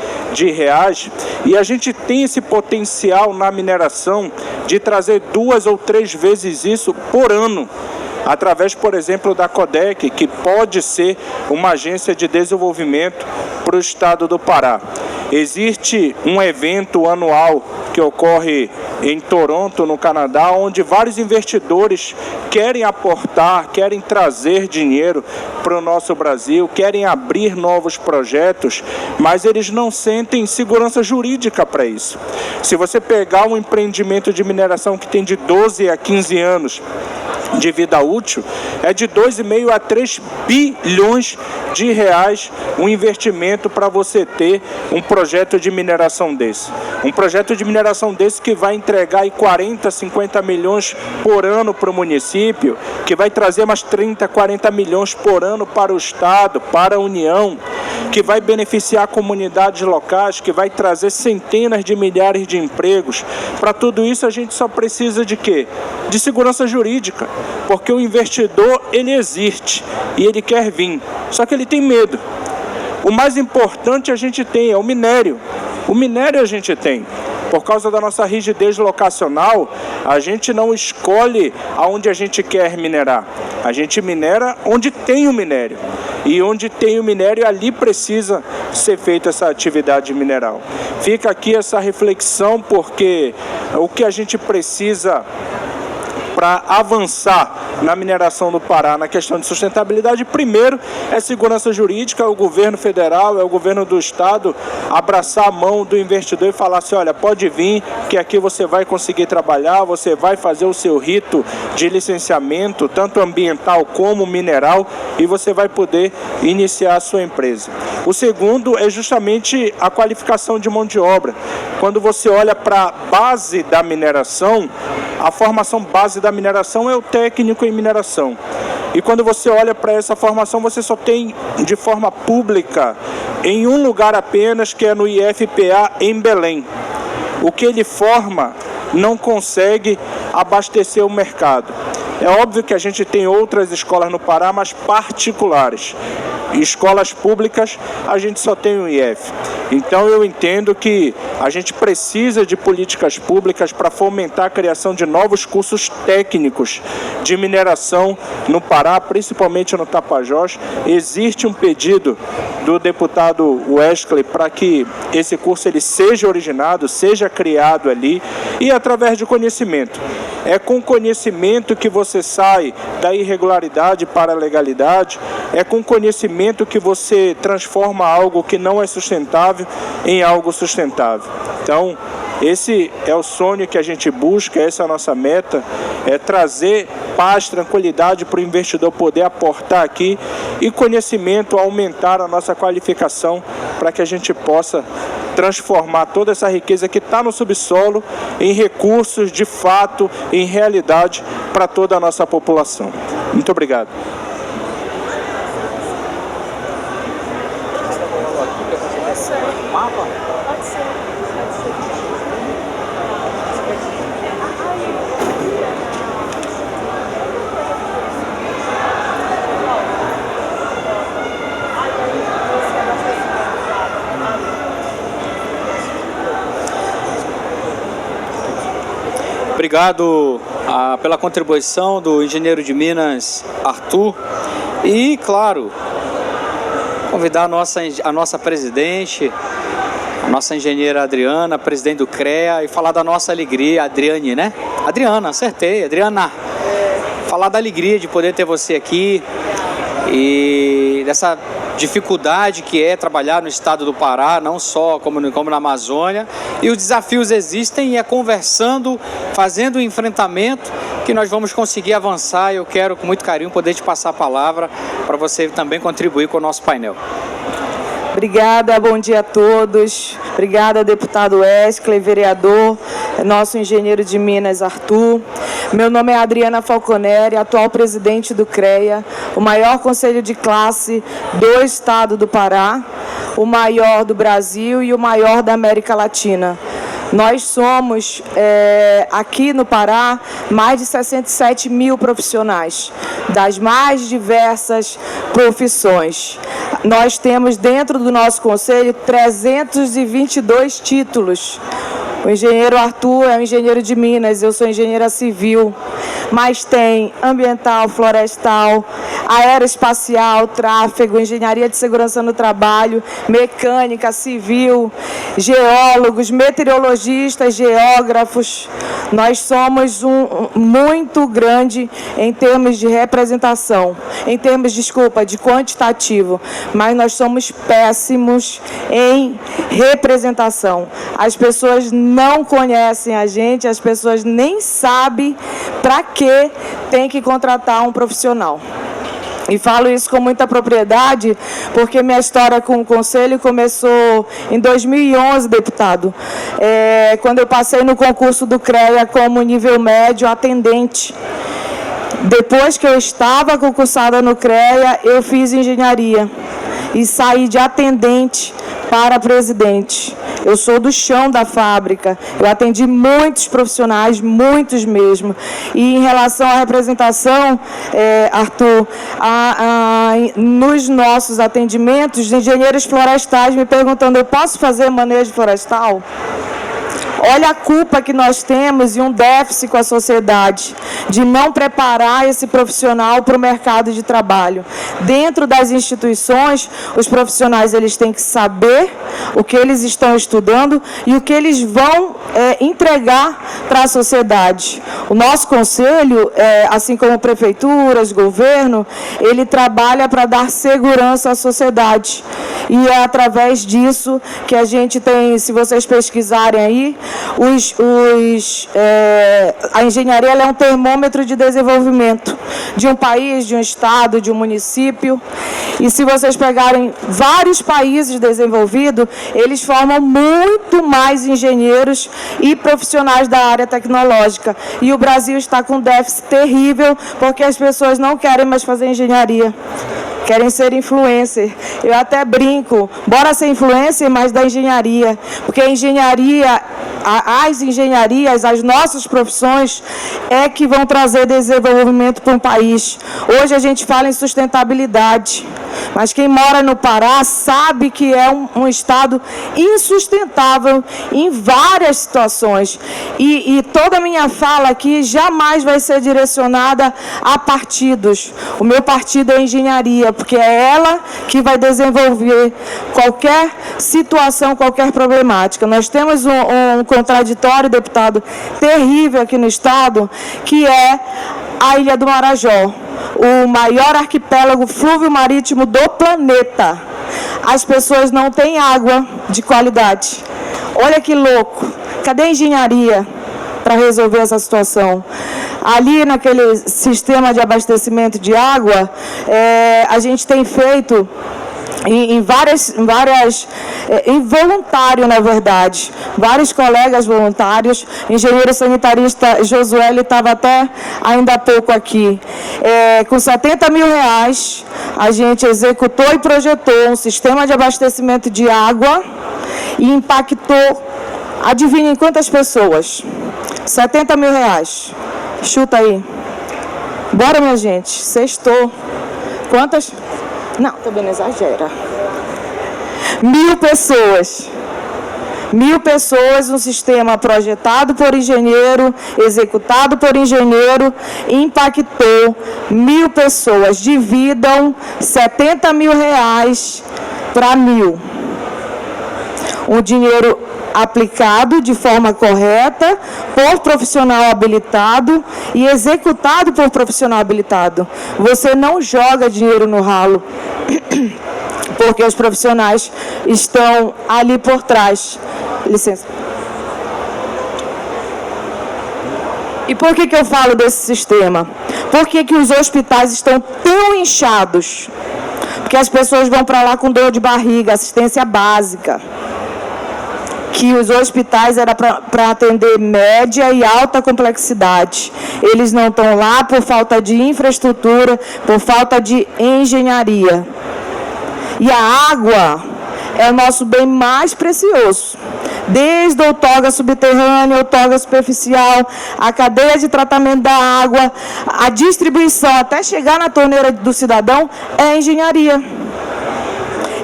e a gente tem esse potencial na mineração de trazer 2 ou 3 vezes isso por ano, através, por exemplo, da CODEC, que pode ser uma agência de desenvolvimento para o estado do Pará. Existe um evento anual que ocorre em Toronto, no Canadá, onde vários investidores querem aportar, querem trazer dinheiro para o nosso Brasil, querem abrir novos projetos, mas eles não sentem segurança jurídica para isso. Se você pegar um empreendimento de mineração que tem de 12 a 15 anos de vida útil, é de 2,5 a 3 bilhões de reais um investimento para você ter um projeto de mineração desse. Um projeto de mineração desse que vai entregar aí 40, 50 milhões por ano para o município, que vai trazer mais 30, 40 milhões por ano para o estado, para a União, que vai beneficiar comunidades locais, que vai trazer centenas de milhares de empregos. Para tudo isso a gente só precisa de quê? De segurança jurídica, porque o investidor ele existe e ele quer vir, só que ele tem medo. O mais importante a gente tem é o minério. O minério a gente tem. Por causa da nossa rigidez locacional, a gente não escolhe aonde a gente quer minerar. A gente minera onde tem o minério. E onde tem o minério, ali precisa ser feita essa atividade mineral. Fica aqui essa reflexão, porque o que a gente precisa para avançar na mineração do Pará na questão de sustentabilidade, primeiro é segurança jurídica, é o governo federal, é o governo do estado abraçar a mão do investidor e falar assim, olha, pode vir que aqui você vai conseguir trabalhar, você vai fazer o seu rito de licenciamento, tanto ambiental como mineral, e você vai poder iniciar a sua empresa. O segundo é justamente a qualificação de mão de obra. Quando você olha para a base da mineração, a formação base da mineração é o técnico em mineração. E quando você olha para essa formação, você só tem de forma pública em um lugar apenas, que é no IFPA em Belém. O que ele forma não consegue abastecer o mercado. É óbvio que a gente tem outras escolas no Pará, mas particulares. Escolas públicas, a gente só tem o IF. Então eu entendo que a gente precisa de políticas públicas para fomentar a criação de novos cursos técnicos de mineração no Pará, principalmente no Tapajós. Existe um pedido do deputado Wesley para que esse curso ele seja originado, seja criado ali, e através de conhecimento. É com conhecimento que você sai da irregularidade para a legalidade, é com conhecimento que você transforma algo que não é sustentável em algo sustentável. Então, esse é o sonho que a gente busca, essa é a nossa meta, é trazer paz, tranquilidade para o investidor poder aportar aqui e conhecimento, aumentar a nossa qualificação para que a gente possa transformar toda essa riqueza que está no subsolo em recursos de fato, em realidade para toda a nossa população. Muito obrigado. Obrigado pela contribuição do engenheiro de Minas, Arthur. E, claro, convidar a nossa presidente, a nossa engenheira Adriana, presidente do CREA, e falar da nossa alegria, Adriane, né? Adriana, acertei, Adriana. Falar da alegria de poder ter você aqui e dessa dificuldade que é trabalhar no estado do Pará, não só como na Amazônia, e os desafios existem, e é conversando, fazendo o enfrentamento que nós vamos conseguir avançar. Eu quero com muito carinho poder te passar a palavra para você também contribuir com o nosso painel. Obrigada, bom dia a todos. Obrigada, deputado Wesley, vereador, nosso engenheiro de Minas, Arthur. Meu nome é Adriana Falconeri, atual presidente do CREA, o maior conselho de classe do estado do Pará, o maior do Brasil e o maior da América Latina. Nós somos, aqui no Pará, mais de 67 mil profissionais, das mais diversas profissões. Nós temos dentro do nosso conselho 322 títulos. O engenheiro Arthur é um engenheiro de Minas, eu sou engenheira civil, mas tem ambiental, florestal, aeroespacial, tráfego, engenharia de segurança no trabalho, mecânica, civil, geólogos, meteorologistas, geógrafos. Nós somos muito grande em termos de representação, em termos, de quantitativo, mas nós somos péssimos em representação. As pessoas não conhecem a gente, as pessoas nem sabem para que tem que contratar um profissional. E falo isso com muita propriedade, porque minha história com o Conselho começou em 2011, deputado, quando eu passei no concurso do CREA como nível médio atendente. Depois que eu estava concursada no CREA, eu fiz engenharia e saí de atendente para presidente. Eu sou do chão da fábrica, eu atendi muitos profissionais, muitos mesmo. E em relação à representação, Arthur, nos nossos atendimentos, engenheiros florestais me perguntando, eu posso fazer manejo florestal? Olha a culpa que nós temos e um déficit com a sociedade de não preparar esse profissional para o mercado de trabalho. Dentro das instituições, os profissionais eles têm que saber o que eles estão estudando e o que eles vão entregar para a sociedade. O nosso conselho, assim como prefeituras, governo, ele trabalha para dar segurança à sociedade. E é através disso que a gente tem, se vocês pesquisarem aí, a engenharia ela é um termômetro de desenvolvimento de um país, de um estado, de um município. E se vocês pegarem vários países desenvolvidos, eles formam muito mais engenheiros e profissionais da área tecnológica. E o Brasil está com um déficit terrível, porque as pessoas não querem mais fazer engenharia. Querem ser influencer. Eu até brinco, bora ser influencer, mas da engenharia. Porque a engenharia, as engenharias, as nossas profissões é que vão trazer desenvolvimento para um país. Hoje a gente fala em sustentabilidade, mas quem mora no Pará sabe que é um estado insustentável em várias situações. E toda a minha fala aqui jamais vai ser direcionada a partidos. O meu partido é engenharia, porque é ela que vai desenvolver qualquer situação, qualquer problemática. Nós temos um contraditório, deputado, terrível aqui no estado, que é a Ilha do Marajó, o maior arquipélago fluvio-marítimo do planeta. As pessoas não têm água de qualidade. Olha que louco. Cadê a engenharia para resolver essa situação? Ali naquele sistema de abastecimento de água, a gente tem feito em voluntário, na verdade, vários colegas voluntários, engenheiro sanitarista Josué, ele estava até ainda há pouco aqui, com R$70 mil, a gente executou e projetou um sistema de abastecimento de água e impactou, adivinhem quantas pessoas? R$70 mil. Chuta aí. Bora, minha gente. Sextou. Quantas? Não, também não exagera. 1.000 pessoas. 1.000 pessoas, um sistema projetado por engenheiro, executado por engenheiro, impactou 1.000 pessoas. Dividam R$70 mil para 1.000. Um dinheiro aplicado de forma correta, por profissional habilitado e executado por profissional habilitado. Você não joga dinheiro no ralo, porque os profissionais estão ali por trás. Licença. E por que eu falo desse sistema? Por que os hospitais estão tão inchados? Porque as pessoas vão para lá com dor de barriga, assistência básica. Que os hospitais era para atender média e alta complexidade. Eles não estão lá por falta de infraestrutura, por falta de engenharia. E a água é o nosso bem mais precioso. Desde a outorga subterrânea, a outorga superficial, a cadeia de tratamento da água, a distribuição até chegar na torneira do cidadão é engenharia.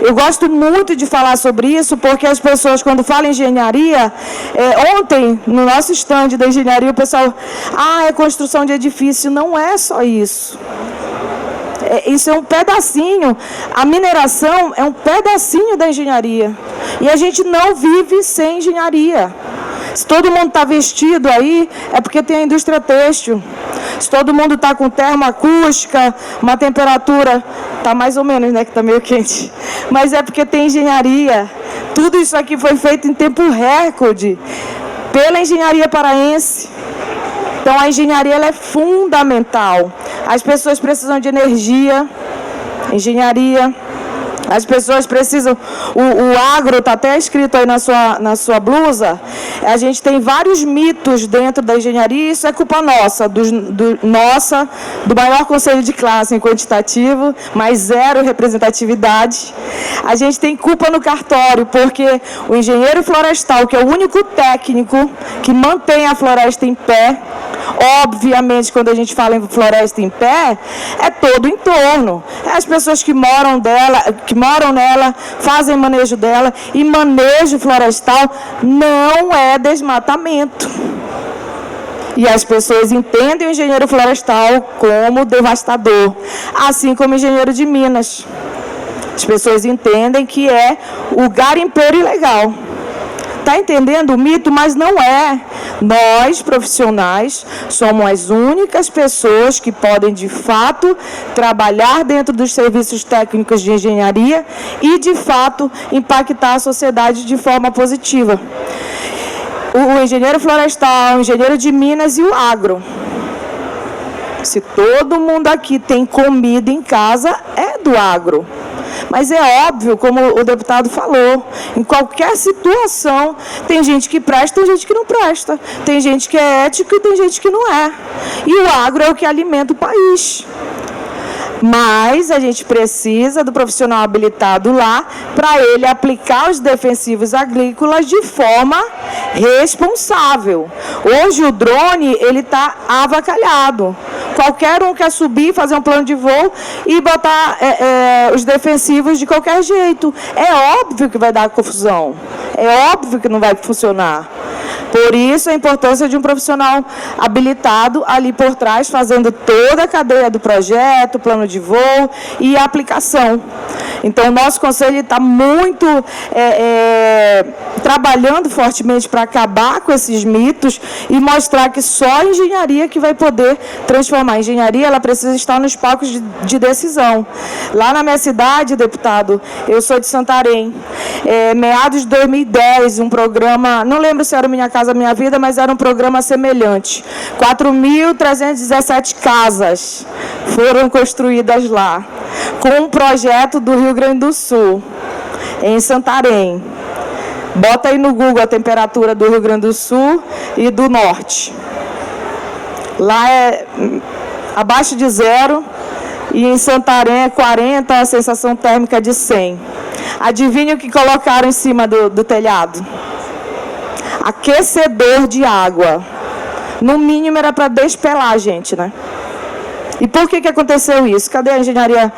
Eu gosto muito de falar sobre isso, porque as pessoas, quando falam em engenharia, ontem, no nosso estande da engenharia, o pessoal, é construção de edifício. Não é só isso. Isso é um pedacinho. A mineração é um pedacinho da engenharia. E a gente não vive sem engenharia. Se todo mundo está vestido aí, é porque tem a indústria têxtil. Se todo mundo está com termoacústica, uma temperatura, está mais ou menos, né, que está meio quente. Mas é porque tem engenharia. Tudo isso aqui foi feito em tempo recorde pela engenharia paraense. Então a engenharia ela é fundamental. As pessoas precisam de energia, engenharia. As pessoas precisam, o agro está até escrito aí na sua blusa, a gente tem vários mitos dentro da engenharia, isso é culpa nossa, do maior conselho de classe em quantitativo, mas zero representatividade. A gente tem culpa no cartório, porque o engenheiro florestal, que é o único técnico que mantém a floresta em pé, obviamente, quando a gente fala em floresta em pé, é todo o entorno. É as pessoas que moram nela, fazem manejo dela, e manejo florestal não é desmatamento. E as pessoas entendem o engenheiro florestal como devastador, assim como o engenheiro de Minas. As pessoas entendem que é o garimpeiro ilegal. Está entendendo o mito? Mas não é. Nós, profissionais, somos as únicas pessoas que podem, de fato, trabalhar dentro dos serviços técnicos de engenharia e, de fato, impactar a sociedade de forma positiva. O engenheiro florestal, o engenheiro de Minas e o agro. Se todo mundo aqui tem comida em casa, é do agro. Mas é óbvio, como o deputado falou, em qualquer situação, tem gente que presta, tem gente que não presta. Tem gente que é ético e tem gente que não é. E o agro é o que alimenta o país. Mas a gente precisa do profissional habilitado lá para ele aplicar os defensivos agrícolas de forma responsável. Hoje o drone ele está avacalhado. Qualquer um quer subir, fazer um plano de voo e botar os defensivos de qualquer jeito. É óbvio que vai dar confusão. É óbvio que não vai funcionar. Por isso, a importância de um profissional habilitado ali por trás, fazendo toda a cadeia do projeto, plano de voo e aplicação. Então, o nosso conselho está muito trabalhando fortemente para acabar com esses mitos e mostrar que só a engenharia que vai poder transformar. A engenharia ela precisa estar nos palcos de decisão. Lá na minha cidade, deputado, eu sou de Santarém. Meados de 2010, um programa, não lembro se era Minha Casa Minha Vida, mas era um programa semelhante. 4.317 casas foram construídas lá, com um projeto do Rio Grande do Sul, em Santarém. Bota aí no Google a temperatura do Rio Grande do Sul e do Norte. Lá é abaixo de 0 e em Santarém é 40, a sensação térmica de 100. Adivinha o que colocaram em cima do telhado? Aquecedor de água. No mínimo era para despelar a gente, né? E por que aconteceu isso? Cadê a engenharia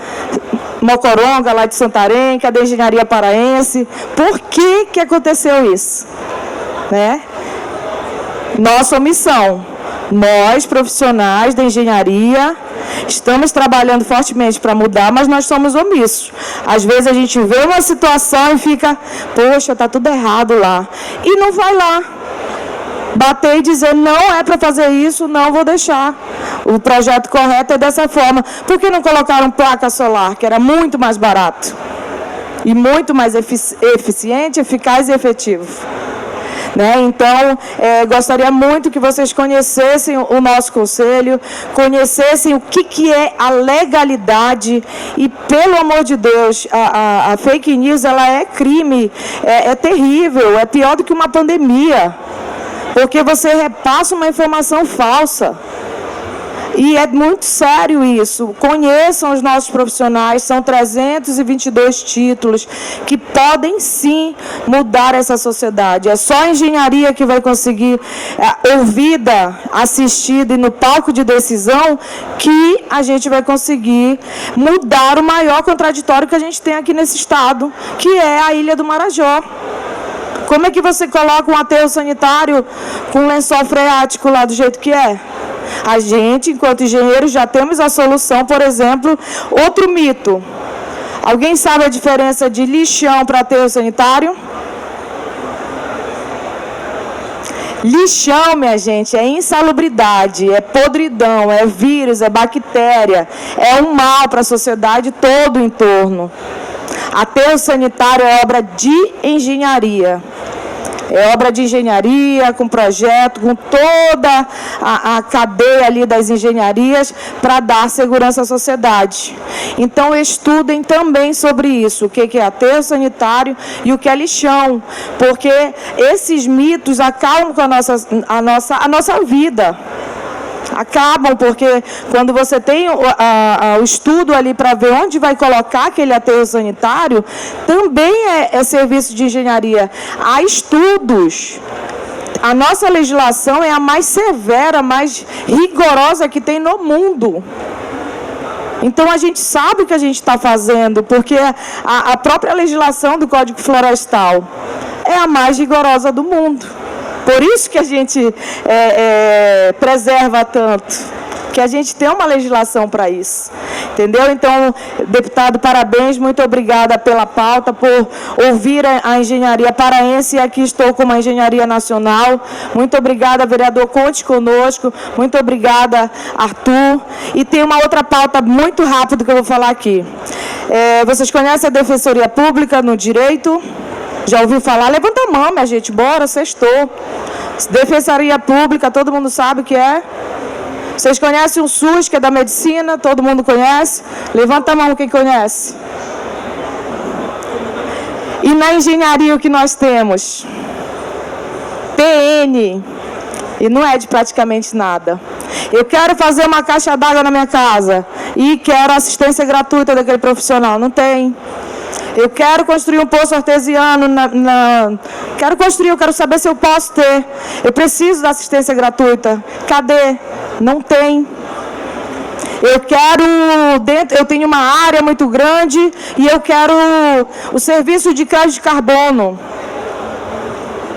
Mocoronga, lá de Santarém? Cadê a engenharia paraense? Por que aconteceu isso? Né? Nossa omissão. Nós, profissionais da engenharia, estamos trabalhando fortemente para mudar, mas nós somos omissos. Às vezes a gente vê uma situação e fica, poxa, está tudo errado lá. E não vai lá. Bater e dizer, não é para fazer isso, não vou deixar. O projeto correto é dessa forma. Por que não colocaram placa solar, que era muito mais barato? E muito mais eficiente, eficaz e efetivo. Né? Então, gostaria muito que vocês conhecessem o nosso conselho, conhecessem o que é a legalidade e, pelo amor de Deus, a fake news ela é crime, é terrível, é pior do que uma pandemia, porque você repassa uma informação falsa. E é muito sério isso. Conheçam os nossos profissionais, são 322 títulos que podem sim mudar essa sociedade. É só a engenharia que vai conseguir, ouvida, assistida e no palco de decisão, que a gente vai conseguir mudar o maior contraditório que a gente tem aqui nesse estado, que é a Ilha do Marajó. Como é que você coloca um aterro sanitário com lençol freático lá do jeito que é? A gente, enquanto engenheiros, já temos a solução, por exemplo, outro mito. Alguém sabe a diferença de lixão para aterro sanitário? Lixão, minha gente, é insalubridade, é podridão, é vírus, é bactéria, é um mal para a sociedade todo o entorno. Aterro sanitário é obra de engenharia. É obra de engenharia, com projeto, com toda a cadeia ali das engenharias para dar segurança à sociedade. Então, estudem também sobre isso, o que é aterro sanitário e o que é lixão, porque esses mitos acabam com a nossa vida. Acabam, porque quando você tem o estudo ali para ver onde vai colocar aquele aterro sanitário, também é serviço de engenharia. Há estudos. A nossa legislação é a mais severa, mais rigorosa que tem no mundo. Então, a gente sabe o que a gente está fazendo, porque a própria legislação do Código Florestal é a mais rigorosa do mundo. Por isso que a gente preserva tanto, que a gente tem uma legislação para isso, entendeu? Então, deputado, parabéns, muito obrigada pela pauta, por ouvir a engenharia paraense, e aqui estou com uma engenharia nacional. Muito obrigada, vereador, conte conosco. Muito obrigada, Arthur. E tem uma outra pauta muito rápida que eu vou falar aqui. Vocês conhecem a Defensoria Pública no Direito? Já ouviu falar? Levanta a mão, minha gente, bora, sextou. Defensoria Pública, todo mundo sabe o que é? Vocês conhecem o SUS, que é da medicina? Todo mundo conhece? Levanta a mão quem conhece. E na engenharia o que nós temos? PN. E não é de praticamente nada. Eu quero fazer uma caixa d'água na minha casa e quero assistência gratuita daquele profissional. Não tem. Eu quero construir um poço artesiano, eu quero saber se eu posso ter. Eu preciso da assistência gratuita. Cadê? Não tem. Eu tenho uma área muito grande e eu quero o serviço de crédito de carbono.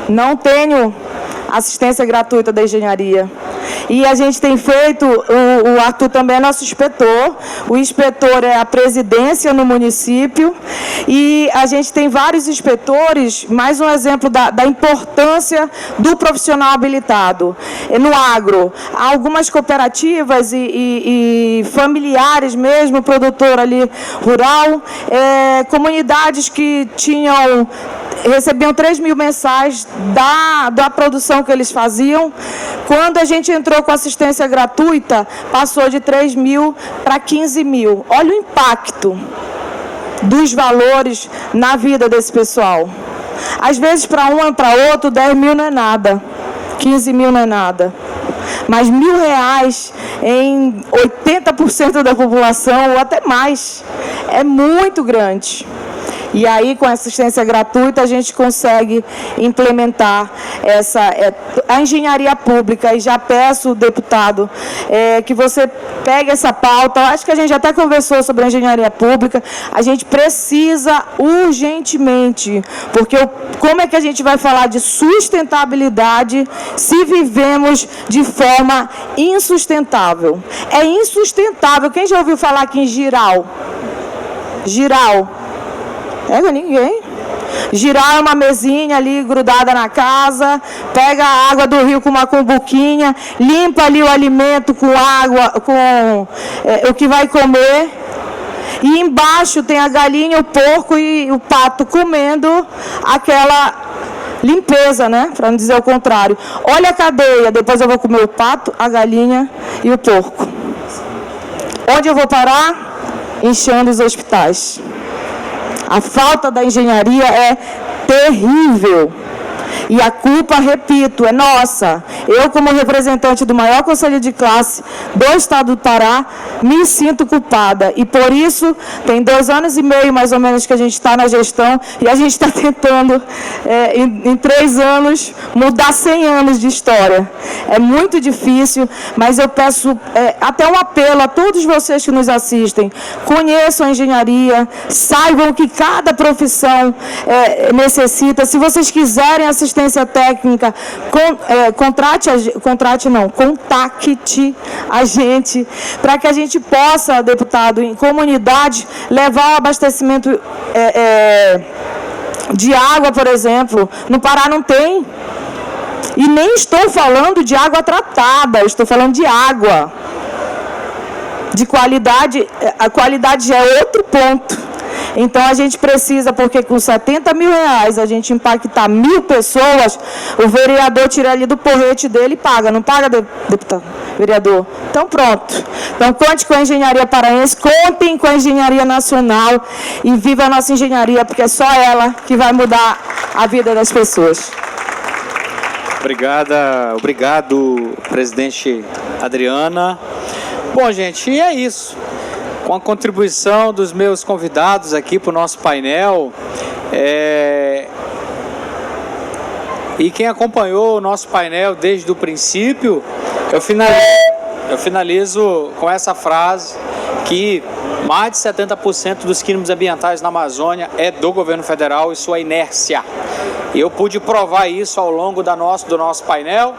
Não tenho assistência gratuita da engenharia. E a gente tem feito, o Arthur também é nosso inspetor, o inspetor é a presidência no município, e a gente tem vários inspetores, mais um exemplo da importância do profissional habilitado. No agro, há algumas cooperativas e familiares mesmo, produtor ali rural, comunidades que recebiam 3 mil mensais da produção que eles faziam. Quando a gente entrou com assistência gratuita, passou de 3 mil para 15 mil. Olha o impacto dos valores na vida desse pessoal. Às vezes, para um e para outro, 10 mil não é nada, 15 mil não é nada. Mas R$1.000 em 80% da população, ou até mais, é muito grande. E aí, com a assistência gratuita, a gente consegue implementar a engenharia pública. E já peço, deputado, que você pegue essa pauta. Acho que a gente até conversou sobre a engenharia pública. A gente precisa urgentemente, porque como é que a gente vai falar de sustentabilidade se vivemos de forma insustentável? É insustentável. Quem já ouviu falar aqui em Giral? Ninguém. Girar é uma mesinha ali grudada na casa, pega a água do rio com uma cumbuquinha, limpa ali o alimento com água, com o que vai comer. E embaixo tem a galinha, o porco e o pato comendo aquela limpeza, né? Para não dizer o contrário. Olha a cadeia, depois eu vou comer o pato, a galinha e o porco. Onde eu vou parar? Enchendo os hospitais. A falta da engenharia é terrível. E a culpa, repito, é nossa. Eu, como representante do maior conselho de classe do estado do Pará, me sinto culpada. E por isso, tem 2 anos e meio, mais ou menos, que a gente está na gestão, e a gente está tentando, em 3 anos, mudar 100 anos de história. É muito difícil, mas eu peço até um apelo a todos vocês que nos assistem. Conheçam a engenharia, saibam o que cada profissão necessita. Se vocês quiserem assistência técnica, contacte a gente, para que a gente possa, deputado, em comunidade, levar o abastecimento de água, por exemplo. No Pará não tem. E nem estou falando de água tratada, estou falando de água. De qualidade, a qualidade já é outro ponto. Então, a gente precisa, porque com R$70 mil a gente impactar 1.000 pessoas, o vereador tira ali do porrete dele e paga. Não paga, deputado, vereador? Então, pronto. Então, conte com a engenharia paraense, contem com a engenharia nacional e viva a nossa engenharia, porque é só ela que vai mudar a vida das pessoas. Obrigado, presidente Adriana. Bom, gente, e é isso. Com a contribuição dos meus convidados aqui para o nosso painel, e quem acompanhou o nosso painel desde o princípio, eu finalizo com essa frase que mais de 70% dos crimes ambientais na Amazônia é do governo federal e sua inércia. Eu pude provar isso ao longo do nosso painel.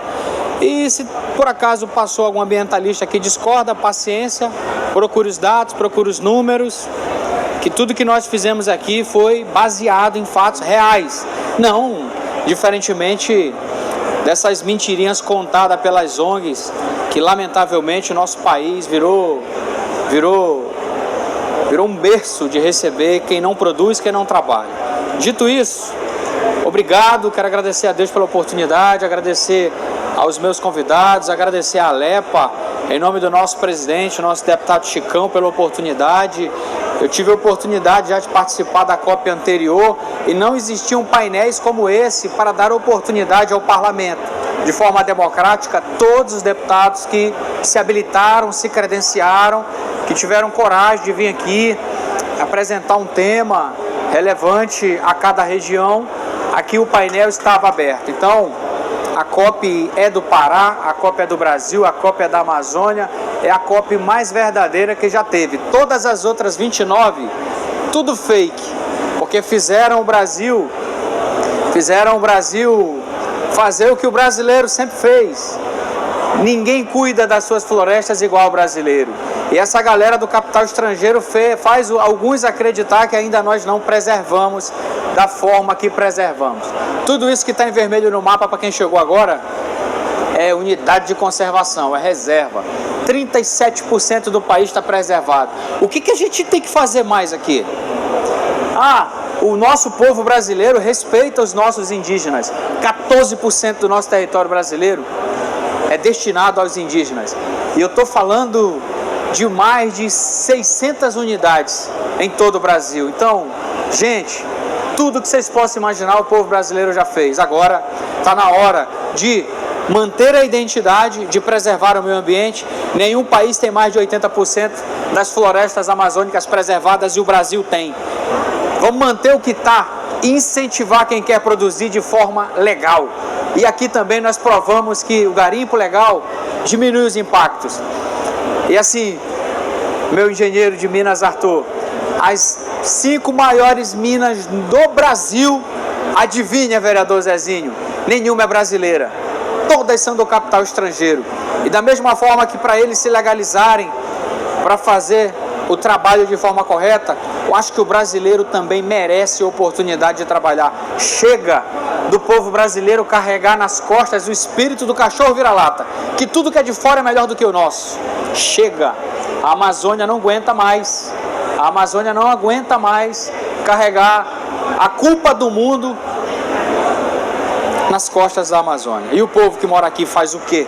E se por acaso passou algum ambientalista que discorda, paciência, procure os dados, procure os números, que tudo que nós fizemos aqui foi baseado em fatos reais, não diferentemente dessas mentirinhas contadas pelas ONGs, que lamentavelmente o nosso país virou um berço de receber quem não produz, quem não trabalha. Dito isso, obrigado, quero agradecer a Deus pela oportunidade, agradecer aos meus convidados, agradecer à Alepa, em nome do nosso presidente, nosso deputado Chicão, pela oportunidade. Eu tive a oportunidade já de participar da COP anterior e não existiam painéis como esse para dar oportunidade ao parlamento. De forma democrática, todos os deputados que se habilitaram, se credenciaram, que tiveram coragem de vir aqui apresentar um tema relevante a cada região, aqui o painel estava aberto. Então, a COP é do Pará, a COP é do Brasil, a COP é da Amazônia, é a COP mais verdadeira que já teve. Todas as outras 29, tudo fake, porque fizeram o Brasil fazer o que o brasileiro sempre fez. Ninguém cuida das suas florestas igual o brasileiro. E essa galera do capital estrangeiro faz alguns acreditar que ainda nós não preservamos da forma que preservamos. Tudo isso que está em vermelho no mapa, para quem chegou agora, é unidade de conservação, é reserva. 37% do país está preservado. O que a gente tem que fazer mais aqui? O nosso povo brasileiro respeita os nossos indígenas. 14% do nosso território brasileiro é destinado aos indígenas. E eu estou falando de mais de 600 unidades em todo o Brasil. Então, gente, tudo que vocês possam imaginar o povo brasileiro já fez. Agora está na hora de manter a identidade, de preservar o meio ambiente. Nenhum país tem mais de 80% das florestas amazônicas preservadas e o Brasil tem. Vamos manter o que está e incentivar quem quer produzir de forma legal. E aqui também nós provamos que o garimpo legal diminui os impactos. E assim, meu engenheiro de Minas, Arthur, as 5 maiores minas do Brasil, adivinha, vereador Zezinho, nenhuma é brasileira. Todas são do capital estrangeiro. E da mesma forma que para eles se legalizarem, para fazer o trabalho de forma correta, eu acho que o brasileiro também merece a oportunidade de trabalhar. Chega do povo brasileiro carregar nas costas o espírito do cachorro vira-lata, que tudo que é de fora é melhor do que o nosso. Chega. A Amazônia não aguenta mais. A Amazônia não aguenta mais carregar a culpa do mundo nas costas da Amazônia. E o povo que mora aqui faz o quê?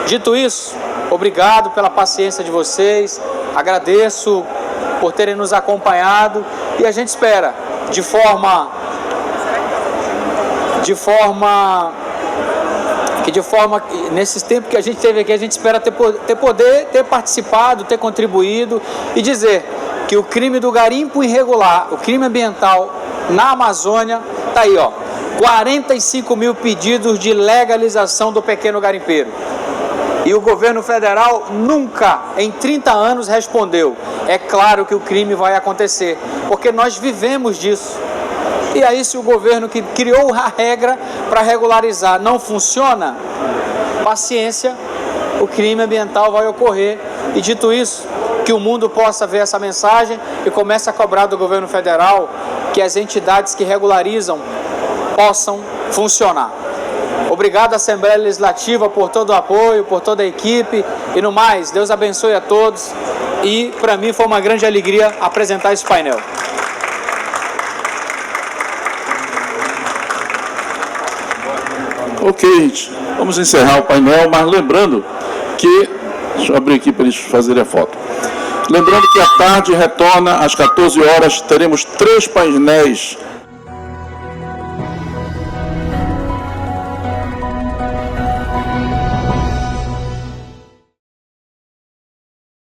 Dito isso, obrigado pela paciência de vocês, agradeço por terem nos acompanhado e a gente espera de forma nesses tempos que a gente teve aqui, a gente espera ter participado, ter contribuído e dizer que o crime do garimpo irregular, o crime ambiental na Amazônia, está aí, 45 mil pedidos de legalização do pequeno garimpeiro. E o governo federal nunca, em 30 anos, respondeu. É claro que o crime vai acontecer, porque nós vivemos disso. E aí, se o governo que criou a regra para regularizar não funciona, paciência, o crime ambiental vai ocorrer. E dito isso, que o mundo possa ver essa mensagem e comece a cobrar do governo federal que as entidades que regularizam possam funcionar. Obrigado à Assembleia Legislativa por todo o apoio, por toda a equipe e no mais, Deus abençoe a todos e para mim foi uma grande alegria apresentar esse painel. Ok, gente, vamos encerrar o painel, mas lembrando que, deixa eu abrir aqui para eles fazerem a foto. Lembrando que à tarde retorna às 14 horas, teremos 3 painéis